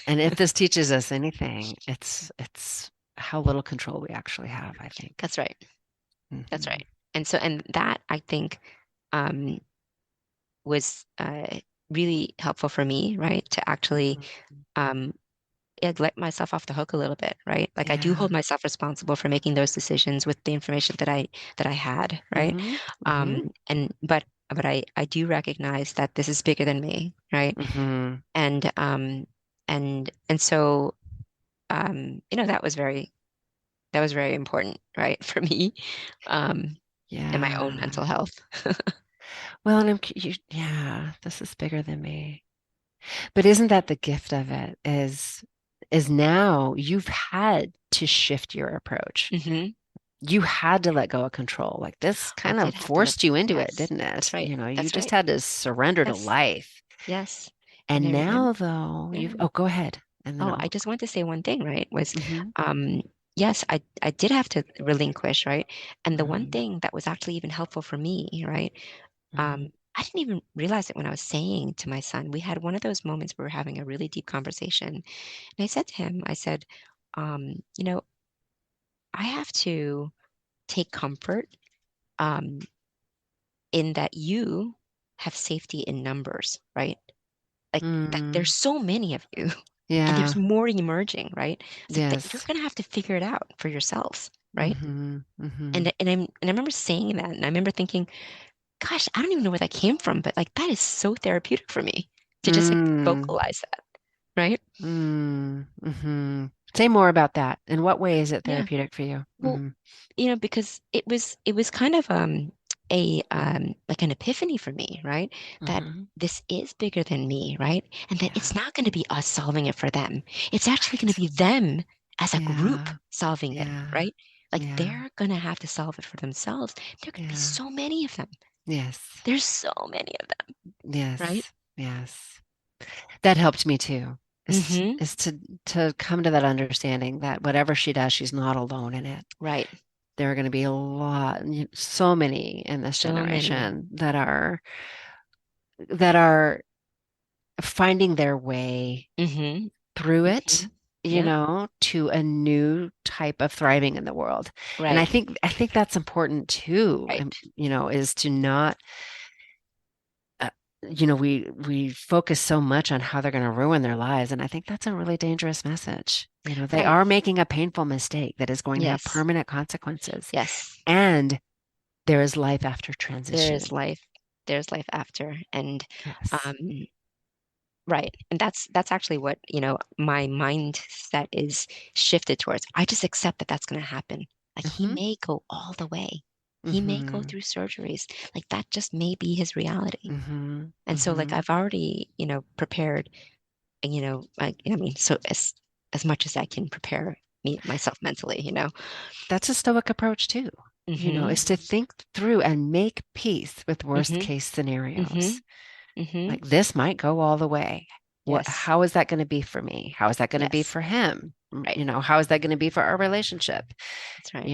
if this teaches us anything, it's how little control we actually have, I think. That's right. That's Hmm. right. And that I think um was really helpful for me, right? To actually Hmm. um let myself off the hook a little bit, right? Like I do hold Yeah. myself responsible for making those decisions with the information that I had, right? Hmm. Hmm. And but I do recognize that this is bigger than me, right? Hmm. And so that was very important, right, for me, um, in my own Yeah. mental health. Well, and yeah, this is bigger than me. But isn't that the gift of it is now you've had to shift your approach. Hmm. You had to let go of control. Like this I kind did of have to let, forced you into it, yes, didn't that's it? right. You That's just right. had to surrender to Yes, life. yes. And And I remember, now though, yeah. oh, go ahead. And then Oh, I I'll just want to say one thing, right? Was hmm yes, I did have to relinquish, right? And the one hmm thing that was actually even helpful for me, right? hmm I didn't even realize it when I was saying to my son. We had one of those moments where we were having a really deep conversation. And I said to him, I said, I have to take comfort um in that you have safety in numbers, right? Like that mm, there's so many of you and there's yeah, more emerging, right? It's like that you're yes. gonna have to figure it out for yourselves, right? Hmm. And I remember saying that and I remember thinking, gosh, I don't even know where that came from, but like that is so therapeutic for me to just like Mm, vocalize that, right? hmm. Say more about that. In what way is it Yeah. therapeutic for you? Well, because it was kind of a like an epiphany for me, right? That Hmm. this is bigger than me, right? And that Yeah. it's not going to be us solving it for them. It's actually going to Right. be them as a group Yeah. solving it, Yeah. right? Like Yeah. they're going to have to solve it for themselves. There could be Yeah. so many of them. Yes. There's so many of them, right? Yes. Yes. That helped me too. Hmm. Is to come to that understanding that whatever she does, she's not alone in it. Right. There are going to be a lot, so many in this So many. generation that are finding their way Hmm. through it, Hmm. Yeah. to a new type of thriving in the world. And I Right. think I think that's important too, Right. is to not uh, we focus so much on how they're going to ruin their lives, and I think that's a really dangerous message. They Right. are making a painful mistake that is going to have Yes. permanent consequences, Yes. and there is life after There is transition. life. There's life after. And Yes. um, right. And that's actually what, my mindset is shifted towards. I just accept that that's going to happen. Like he Hmm. may go all the way. He may go Hmm. through surgeries. Like that just may be his reality. Hmm. And so like Hmm. I've already, prepared, and I mean, so as much as I can prepare myself mentally. That's a stoic approach too, Hmm. is to think through and make peace with worst Hmm. case Hmm. scenarios. Hmm. Like this might go all the way. Yes. How is that going to be for me? How is that going to be Yes. for him? Right. How is that going to be for our relationship? That's right.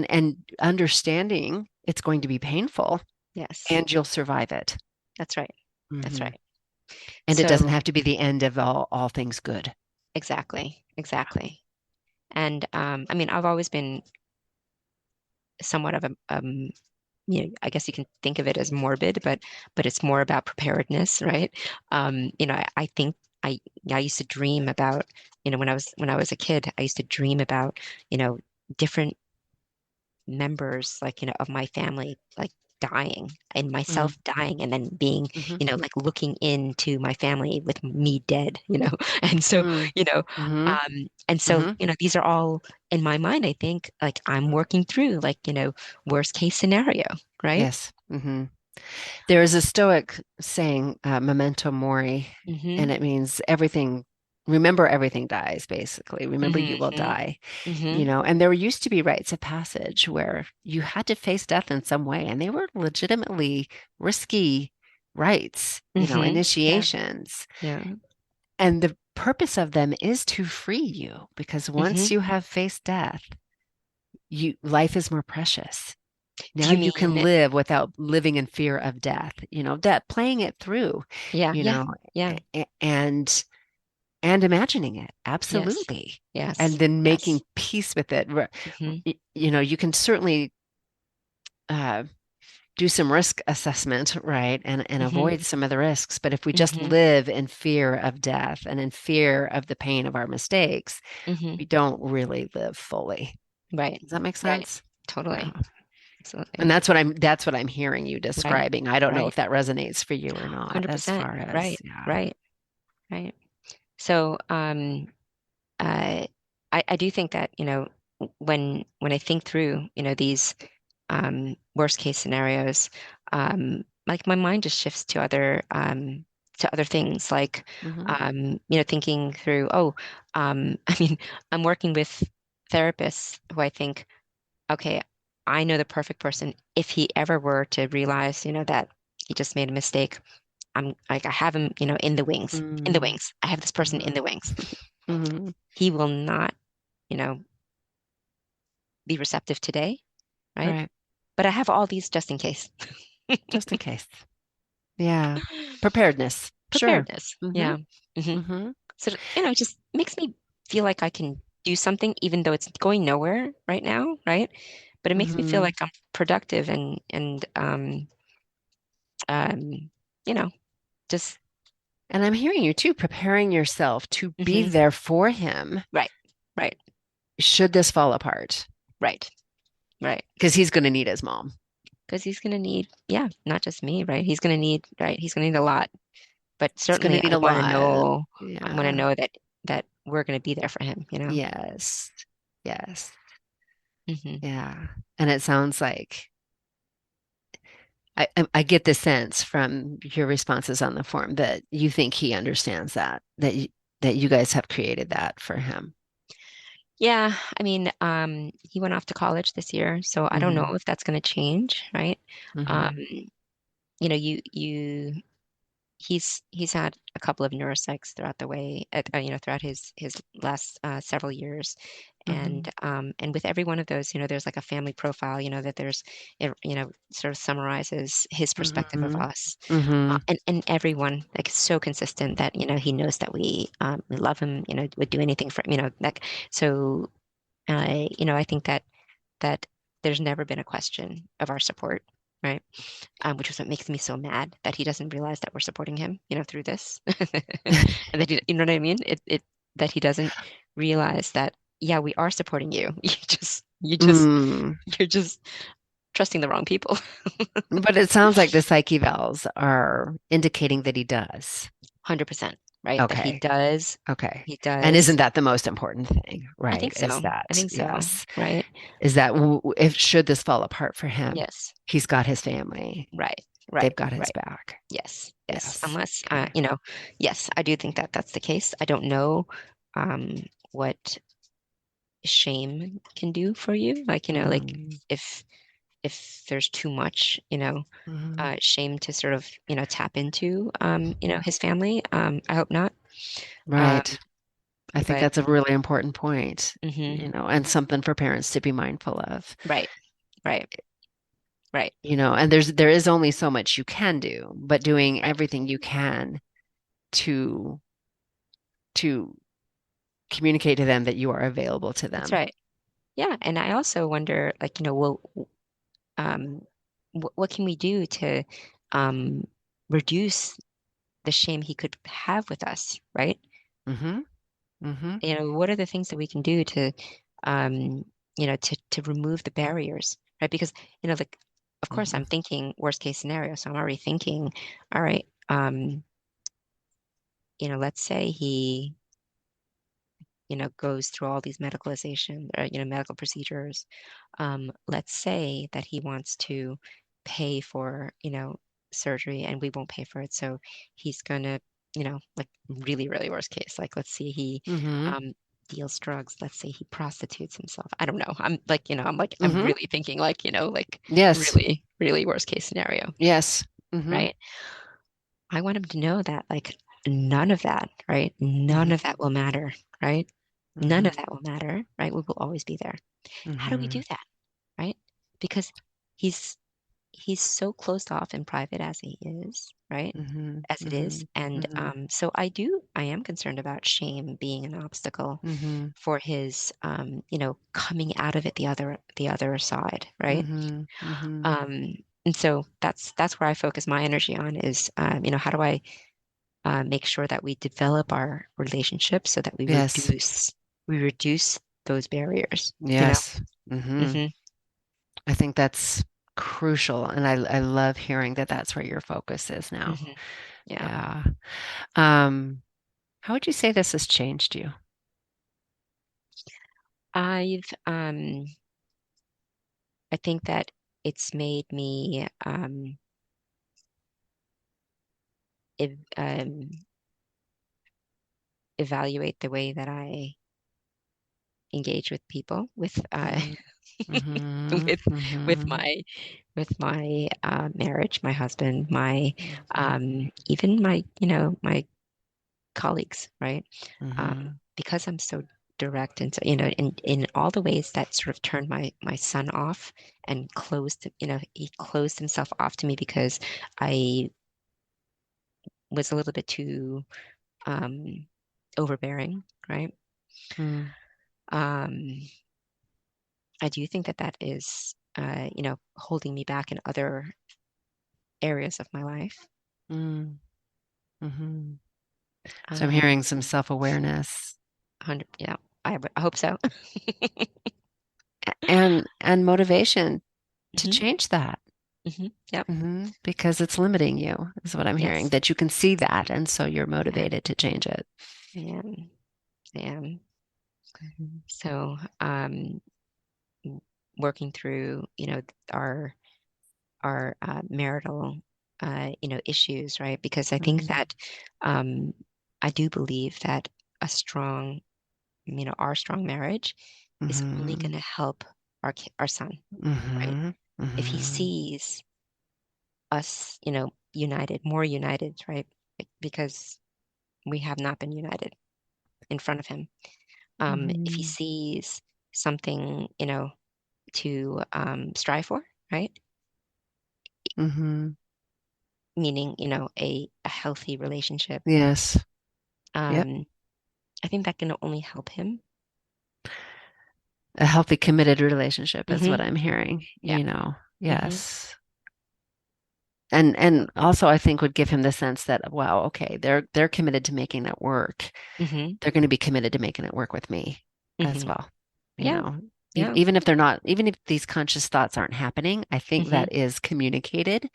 And understanding it's going to be painful Yes. and you'll survive it. That's right. That's Hmm. right. And it doesn't So have to be the end of all things good. exactly. Exactly. And I mean, I've always been somewhat of a I guess you can think of it as morbid, but it's more about preparedness, right? I think I used to dream about, when I was a kid, I used to dream about, you know, different members, like, of my family, like dying, and myself dying, and then being, Mm-hmm. like looking into my family with me dead. And so, you know, Mm-hmm. and so, Mm-hmm. these are all in my mind. I think like I'm working through, like, worst case scenario, right? Yes. Mm-hmm. There is a Stoic saying, memento mori, Mm-hmm. and it means everything, remember everything dies, basically. Remember you will Mm-hmm. die, Mm-hmm. and there used to be rites of passage where you had to face death in some way, and they were legitimately risky rites, Mm-hmm. Yeah. initiations. Yeah. And the purpose of them is to free you because Mm-hmm. once you have faced death, life is more precious. Do Now you you can mean, live without living in fear of death, that playing it through, yeah, you yeah, know, yeah. and imagining it. Yes. Absolutely. And Yes. then Yes. making peace with it. Mm-hmm. You can certainly uh, do some risk assessment, right? And Mm-hmm. avoid some of the risks. But if we just Mm-hmm. live in fear of death and in fear of the pain of our mistakes, Mm-hmm. we don't really live fully. Right. Does that make Right. sense? Yeah. Totally. And Absolutely. that's what I'm hearing you Right. describing. I don't know Right. if that resonates for you or not, as 100%. far as, Right. yeah. Right. Right. So, uh, I do think that, when I think through, these worst case scenarios, like my mind just shifts to other things, like, Hmm. thinking through, oh, I mean, I'm working with therapists who I think, okay, I know the perfect person if he ever were to realize, that he just made a mistake. I'm like, I have him, in the wings, in the Hmm. wings. I have this person in Hmm. the wings. Hmm. He will not, you know, be receptive today, right? Right. But I have all these just in case. Just in case. Yeah. Preparedness. Sure. Preparedness. Hmm. Yeah. Hmm. Hmm. So, it just makes me feel like I can do something even though it's going nowhere right now, right? But it makes me feel Hmm. like I'm productive, and you know, just And I'm hearing you too, preparing yourself to be hmm. there for him Right, right, should this fall apart, right, right. because he's going to need his mom. Because he's gonna need, yeah, not just me, right? He's gonna need, right? He's gonna need a lot. But He's going to certainly need a lot. I want to Yeah. know that we're gonna be there for him. Yes. Yes. Hmm. Yeah. And it sounds like I get the sense from your responses on the form that you think he understands that you guys have created that for him. Yeah, I mean, he went off to college this year, so I don't know Hmm. if that's gonna change, right? Um, Hmm. you he's had a couple of neuropsychs throughout the way, throughout his last several years, Hmm. and with every one of those, there's like a family profile, that there's, sort of summarizes his perspective of Hmm. us, Hmm. and everyone like is so consistent that he knows that we love him, would do anything for like so. I think that there's never been a question of our support, right? Which is what makes me so mad that he doesn't realize that we're supporting him, through this, and that you know what I mean? It that he doesn't realize that, yeah, we are supporting you. Mm. You're just trusting the wrong people. But it sounds like the psyche valves are indicating that he does. 100%, right? That Okay. Okay. he And isn't does. that the most important thing, I right? think Is so. I that, think so, yes, right? is that if should this fall apart for him, Yes, he's got his family. right, They've right, got his right. back. Yes, yes. Yes. Unless, Okay. yes, I do think that that's the case. I don't know what shame can do for you. Like, like Hmm. if there's too much, Hmm. shame to sort of, tap into, his family. I hope not. Um, Right. I think but that's a really important point, hmm and something for parents to be mindful of, right, right, right, and there is only so much you can do, but doing right. everything you can to to communicate to them that you are available to That's them. right. Yeah, and I also wonder, like, um, what can we do to um, reduce the shame he could have with us, right? Hmm. Hmm. What are the things that we can do to, um, to remove the barriers, right? Because, like, of course, Hmm. I'm thinking worst case scenario, so I'm already thinking, all right, let's say he, goes through all these medicalization, or, medical procedures. Let's say that he wants to pay for, surgery and we won't pay for it. So he's gonna, like really, really worst case, like let's say he Hmm. um deals drugs, let's say he prostitutes himself. I don't know. I'm like, I'm Hmm. really thinking like, like Yes. really, really worst case scenario, Yes. Hmm. right? I want him to know that like none of that, right? None of Hmm. that will matter, right? None of Hmm. that will matter, right? We will always be there. How do we do Hmm. that, right? Because he's he's so closed off and private as he is, right? Hmm. As it is. Hmm. And Hmm. so I am concerned about shame being an obstacle Hmm. for his coming out of it the other side, right? Hmm. Hmm. Um, and so that's where I focus my energy on is how do I make sure that we develop our relationship so that Yes. we reduce those barriers, you know? Yes. Hmm. hmm I think that's crucial, and I love hearing that that's where your focus is now. hmm Yeah. Yeah. Um, how would you say this has changed you? I've I think that it's made me ev evaluate the way that I engage with people with Hmm. Hmm. with with Hmm. my marriage, my husband, my Hmm. even my my colleagues, right? Hmm. Because I'm so direct and so, in all the ways that sort of turned my son off and closed, he closed himself off to me because I was a little bit too um, overbearing, right? Hmm. Um, I do think that that is, holding me back in other areas of my life. Hmm. Hmm. So I'm Um, hearing some self-awareness 100, yeah, I hope so. and motivation to hmm change that. Yep. Because it's limiting you, is what I'm hearing, Yes, that you can see that, and so you're I am. motivated to change it. I am. I am. Mhm. So, working through, our marital, issues, right? Because I think Mhm. that um, I do believe that a strong, our strong marriage is only going Mhm. to help our son, right? Mhm. If he Mhm. sees us, united, more united, right? because we have not been united in front of him. If he Hmm. sees something, to strive for, right? Hmm. Meaning, a healthy relationship. Yes. Yep. Um, I think that can only help him. A healthy, committed relationship is Hmm. what I'm hearing, Yeah. Hmm. Yes. And also I think would give him the sense that, wow, okay, they're committed to making it work. Hmm. They're going to be committed to making it work with me as Hmm. well. You Yeah. know, Yeah. even if they're not, even if these conscious thoughts aren't happening, I think Hmm. that is communicated,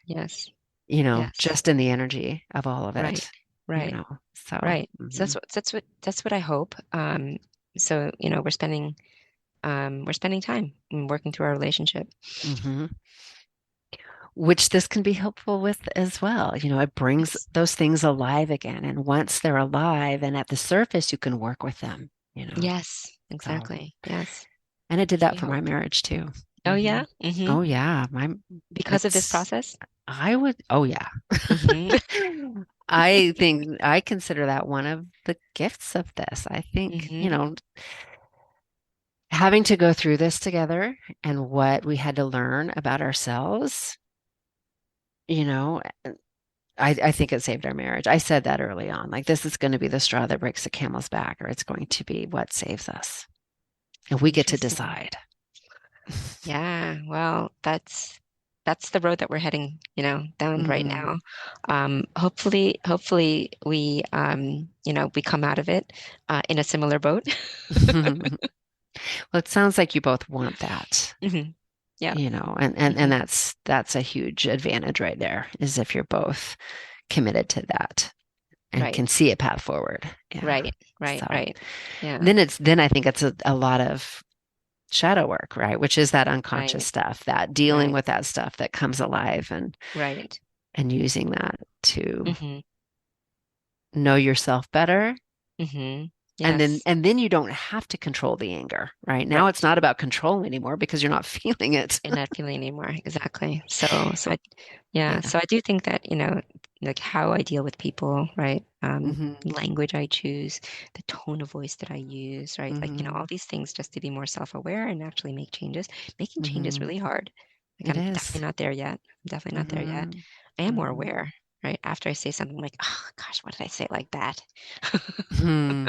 Yes. Yes. just in the energy of all of Right. it, Right. So, Right. So mhm, that's what I hope. So, we're spending time and working through our relationship. mhm. Which this can be helpful with as well. It brings Yes. those things alive again. And once they're alive and at the surface, you can work with them, Yes, So, exactly. Yes. and it did So that we for my hope. marriage too. Oh Hmm. yeah. Hmm. Oh yeah, Because of this it's, process. oh yeah. Hmm. I think I consider that one of the gifts of this. I think, Hmm. having to go through this together and what we had to learn about ourselves, you know, I think it saved our marriage. I said that early on, like this is going to be the straw that breaks the camel's back, or it's going to be what saves us. And we get to Interesting. decide. Yeah, well, that's the road that we're heading, down right Hmm. now. Hopefully we come out of it in a similar boat. Well, it sounds like you both want that, Hmm. Yeah. and Hmm. that's a huge advantage right there, is if you're both committed to that and Right. can see a path forward. Yeah. Right. Right. So Right. Yeah. then I think it's a lot of shadow work, right? Which is that unconscious Right. stuff, that dealing Right. with that stuff that comes alive Right. and using that to Hmm. know yourself better. Hmm. And then Yes. and then you don't have to control the anger, right? Now it's Right. not about control anymore because you're not feeling it. And not feeling anymore. Exactly. Yeah. Yeah. So I do think that, like how I deal with people, right? Hmm. Language I choose, the tone of voice that I use, right? Like, Hmm. all these things just to be more self-aware and actually make changes. Making change is Hmm. really hard. Like, It I'm is. definitely not there yet. I'm definitely not there yet. Hmm. I am more Hmm. aware, right? After I say something I'm like, oh gosh, what did I say like that? Hmm.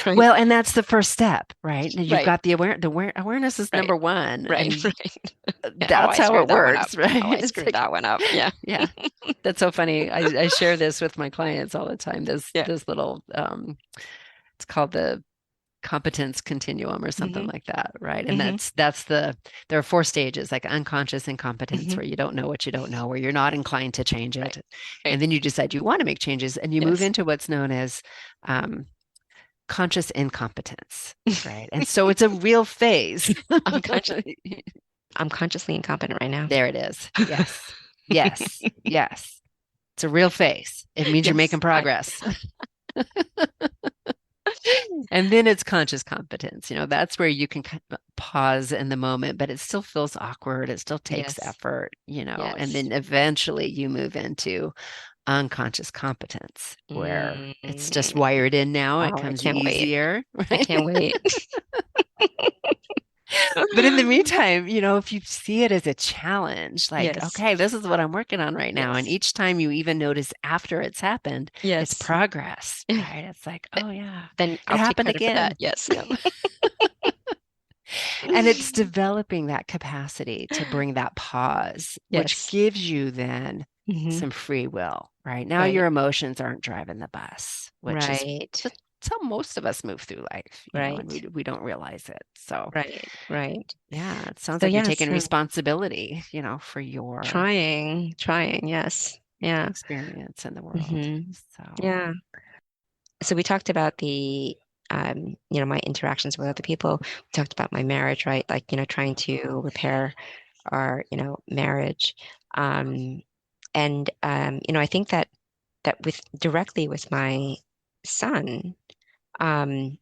Right? Well, and that's the first step, right? You've Right. got awareness is Right. number one, Right. and Right. How that's I how screwed it that one up. works, right? How I It's screwed like, that one up. Yeah. yeah, that's so funny. I share this with my clients all the time. This Yeah. this little it's called the competence continuum or something Hmm. like that, right? And Hmm. there are four stages, like unconscious incompetence, Hmm. where you don't know what you don't know, where you're not inclined to change Right. it, Right. and then you decide you want to make changes, and you move Yes. into what's known as um, conscious incompetence, right? And so it's a real phase. I'm conscious. I'm consciously incompetent right now. There it is. Yes. Yes. Yes. It's a real phase. It means you're making Yes. progress. And then it's conscious competence. That's where you can kind of pause in the moment, but it still feels awkward. It still takes Yes. effort, and Yes. then eventually you move into unconscious competence where it's just Mm. wired in now. It Oh, I comes can't wait. easier, I right? can't wait. But in the meantime, if you see it as a challenge, like, Yes. okay, this is what I'm working on right now. And Yes. each time you even notice after it's happened, it's Yes. progress, right? It's like, Th- oh, yeah, Then it I'll take happened credit for that. again. Yes. Yep. And it's developing that capacity to bring that pause, which Yes. gives you then Hmm. some free will, right? Now Right. your emotions aren't driving the bus, which is Right. that's how most of us move through life, and we Right. we don't realize it. So, Right. Right. yeah, it sounds So like you're yeah, taking so responsibility, for your trying. Yes. Yeah. experience in the world. Hmm. So, Yeah. So we talked about my interactions with other people. We talked about my marriage, right? Like, trying to repair our, marriage. Um, and I think that with directly with my son, um,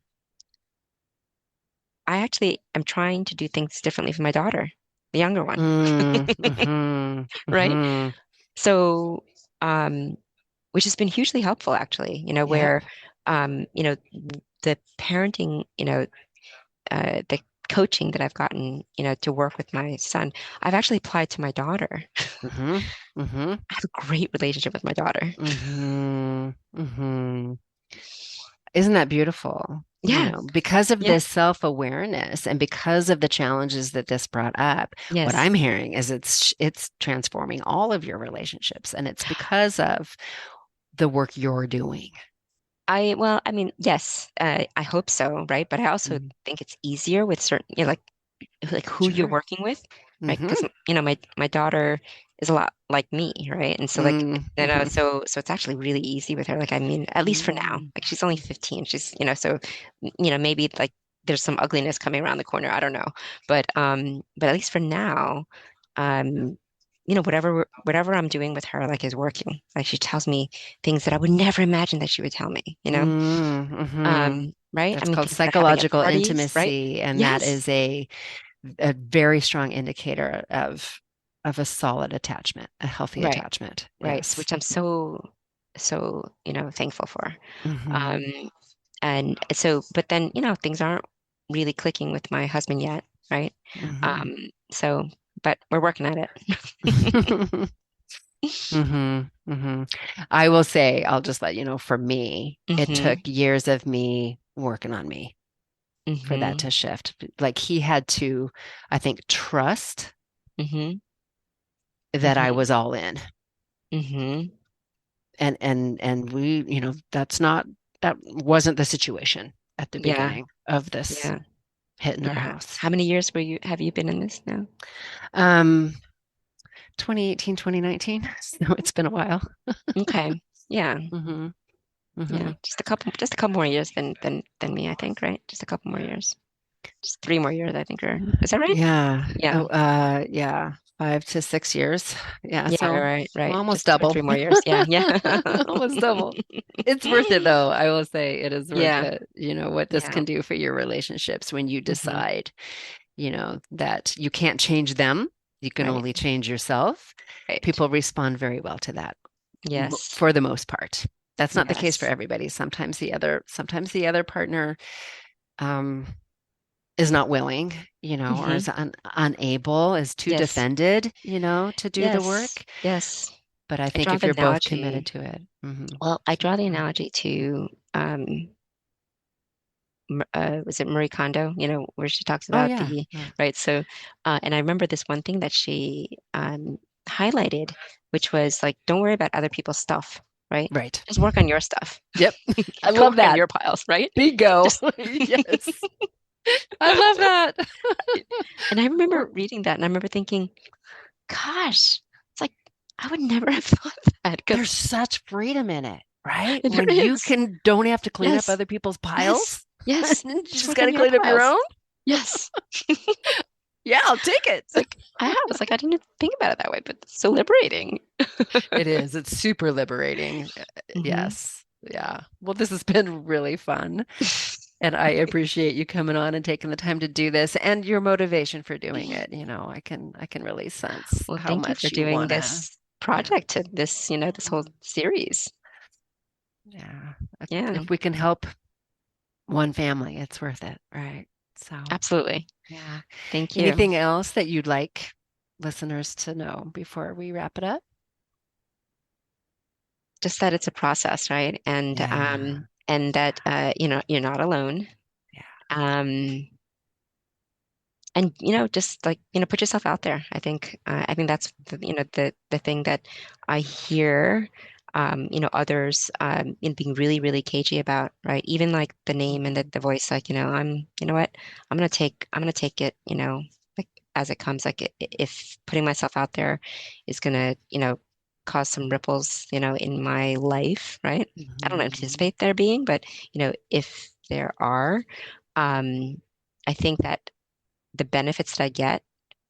I actually am trying to do things differently for my daughter, the younger one, mm, hmm right? hmm So, um, which has been hugely helpful actually, Yep. where the parenting, the coaching that I've gotten, to work with my son, I've actually applied to my daughter. Mm-hmm. Mm-hmm. I have a great relationship with my daughter. Mm-hmm. Mm-hmm. Isn't that beautiful? You Yeah. know, because of Yeah. this self-awareness and because of the challenges that this brought up, what Yes. I'm hearing is it's transforming all of your relationships, and it's because of the work you're doing. Well, I mean, yes, I hope so, right? But I also Mhm. think it's easier with certain, like who you're Sure. working with, right? Mm-hmm. Because my daughter is a lot like me, right? And so like Mm-hmm. so it's actually really easy with her. Like I mean, at least for now. Mm-hmm. Like she's only 15. She's so maybe like there's some ugliness coming around the corner. I don't know, but at least for now, um. Whatever I'm doing with her, like, is working. Like, she tells me things that I would never imagine that she would tell me. Mm-hmm. Right? I That's mean, called things about having at psychological parties, right? intimacy, and that Yes, is a very strong indicator of a solid attachment, a healthy right, attachment. right. Yes. Which I'm so thankful for. Hmm. Um, and so, but then, things aren't really clicking with my husband yet, right? Hmm. Um, so, but we're working at Hmm. it. Hmm. I will say, I'll just let you know, for me, it took Hmm. years of me working on me for that Hmm. to shift. Like he had to, I think, trust Hmm. that I Hmm. was all in. Hmm. And we, that wasn't the situation at the Yeah, beginning of this yeah, hitting our yeah. house. How many years have you been in this now? Um, 2018, 2019. So it's been a while. Okay. Yeah. Hmm. Hmm. Yeah. Just a couple more years than me, I think, right? Just a couple more years. Just 3 more years, I think, or is that right? Yeah. Yeah. Oh, yeah. 5 to 6 years. Yeah. Yeah, So right, right. almost Just 2 or double. 3 more years. Yeah, yeah. Almost double. It's worth it though. I will say it is worth Yeah, it. You know what this yeah. can do for your relationships when you Hmm. decide, that you can't change them. You can Right, only change yourself. right. People respond very well to that Yes, for the most part. That's not the case for yes, everybody. Sometimes the other partner um, is not willing, or hmm, is unable, is too yes, defended, to do the yes, work. yes. But I I think draw if the you're both committed analogy. to it, Well, I draw the analogy to was it Marie Kondo, where she talks oh about yeah, the, yeah, right? So, and I remember this one thing that she highlighted, which was like, don't worry about other people's stuff, right? right. Just work on your stuff. Yep. I Go love work on that. your piles, right? Bingo. Just, Yes. I love that. and I remember We're, reading that, and I remember thinking, gosh, it's like I would never have thought that there's because such freedom in it, right? there When you is. can don't have to clean up Yes, other people's yes, piles. yes. You Just just work got on to your clean up your piles. own. Yes. Yeah, I'll take it. It's like I was like, I didn't even think about it that way, but it's so liberating. It is. It's super liberating. Hmm. Yes. Yeah. Well, this has been really fun. And I appreciate you coming on and taking the time to do this and your motivation for doing it. I can really sense Well, how thank you for much you doing wanna. this Yeah. project to this whole Mhm. series. Yeah. Yeah, If we can help one family, it's worth it, right? So, absolutely. yeah. Thank you. Anything else that you'd like listeners to know before we wrap it up? Just that it's a process, right? Yeah. And that you're not alone. Yeah. Um, and just like put yourself out there. I think that's the thing that I hear others being really really cagey about, right? Even like the name and the voice, like, I'm you know what I'm gonna take it, like, as it comes. Like, if putting myself out there is gonna cause some ripples in my life, right? I don't Mhm. anticipate there being, but if there are, um I think that the benefits that I get,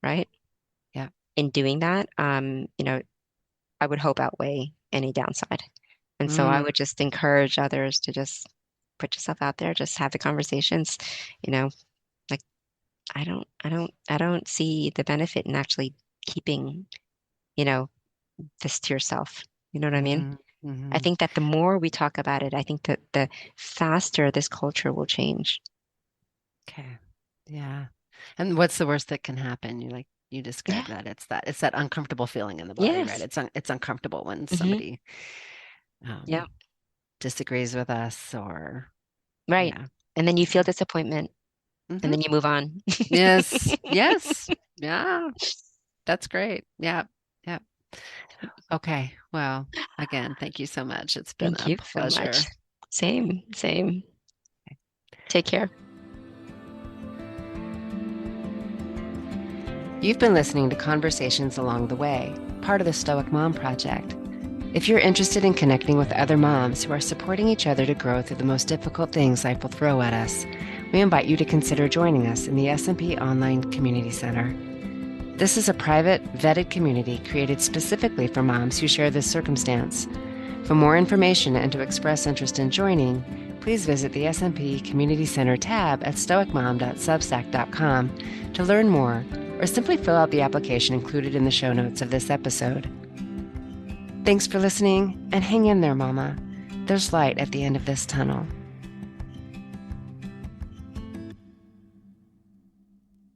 right, Yeah. in doing that, I would hope outweigh any downside. And so I Mm, would just encourage others to just put yourself out there, just have the conversations, you know, like, I don't see the benefit in actually keeping, you know, this to yourself. You know what I mean? mm. I Hmm. think that the more we talk about it, I think that the faster this culture will change. Okay. Yeah. And what's the worst that can happen? You Yeah. described that. It's that uncomfortable feeling in the body, right? Yes. It's uncomfortable when Hmm. somebody Yeah. um, disagrees with us or Right. yeah. And then you feel Yeah. disappointment and Hmm. then you move on. Yes. Yes. Yeah. That's great. Yeah. Yeah. Okay. Well, again, thank you so much. It's been Thank a you so much. pleasure. Same, same. Take care. You've been listening to Conversations Along the Way, part of the Stoic Mom Project. If you're interested in connecting with other moms who are supporting each other to grow through the most difficult things life will throw at us, we invite you to consider joining us in the S&P Online Community Center. This is a private, vetted community created specifically for moms who share this circumstance. For more information and to express interest in joining, please visit the S&P Community Center tab at stoicmom.substack.com to learn more, or simply fill out the application included in the show notes of this episode. Thanks for listening, and hang in there, Mama. There's light at the end of this tunnel.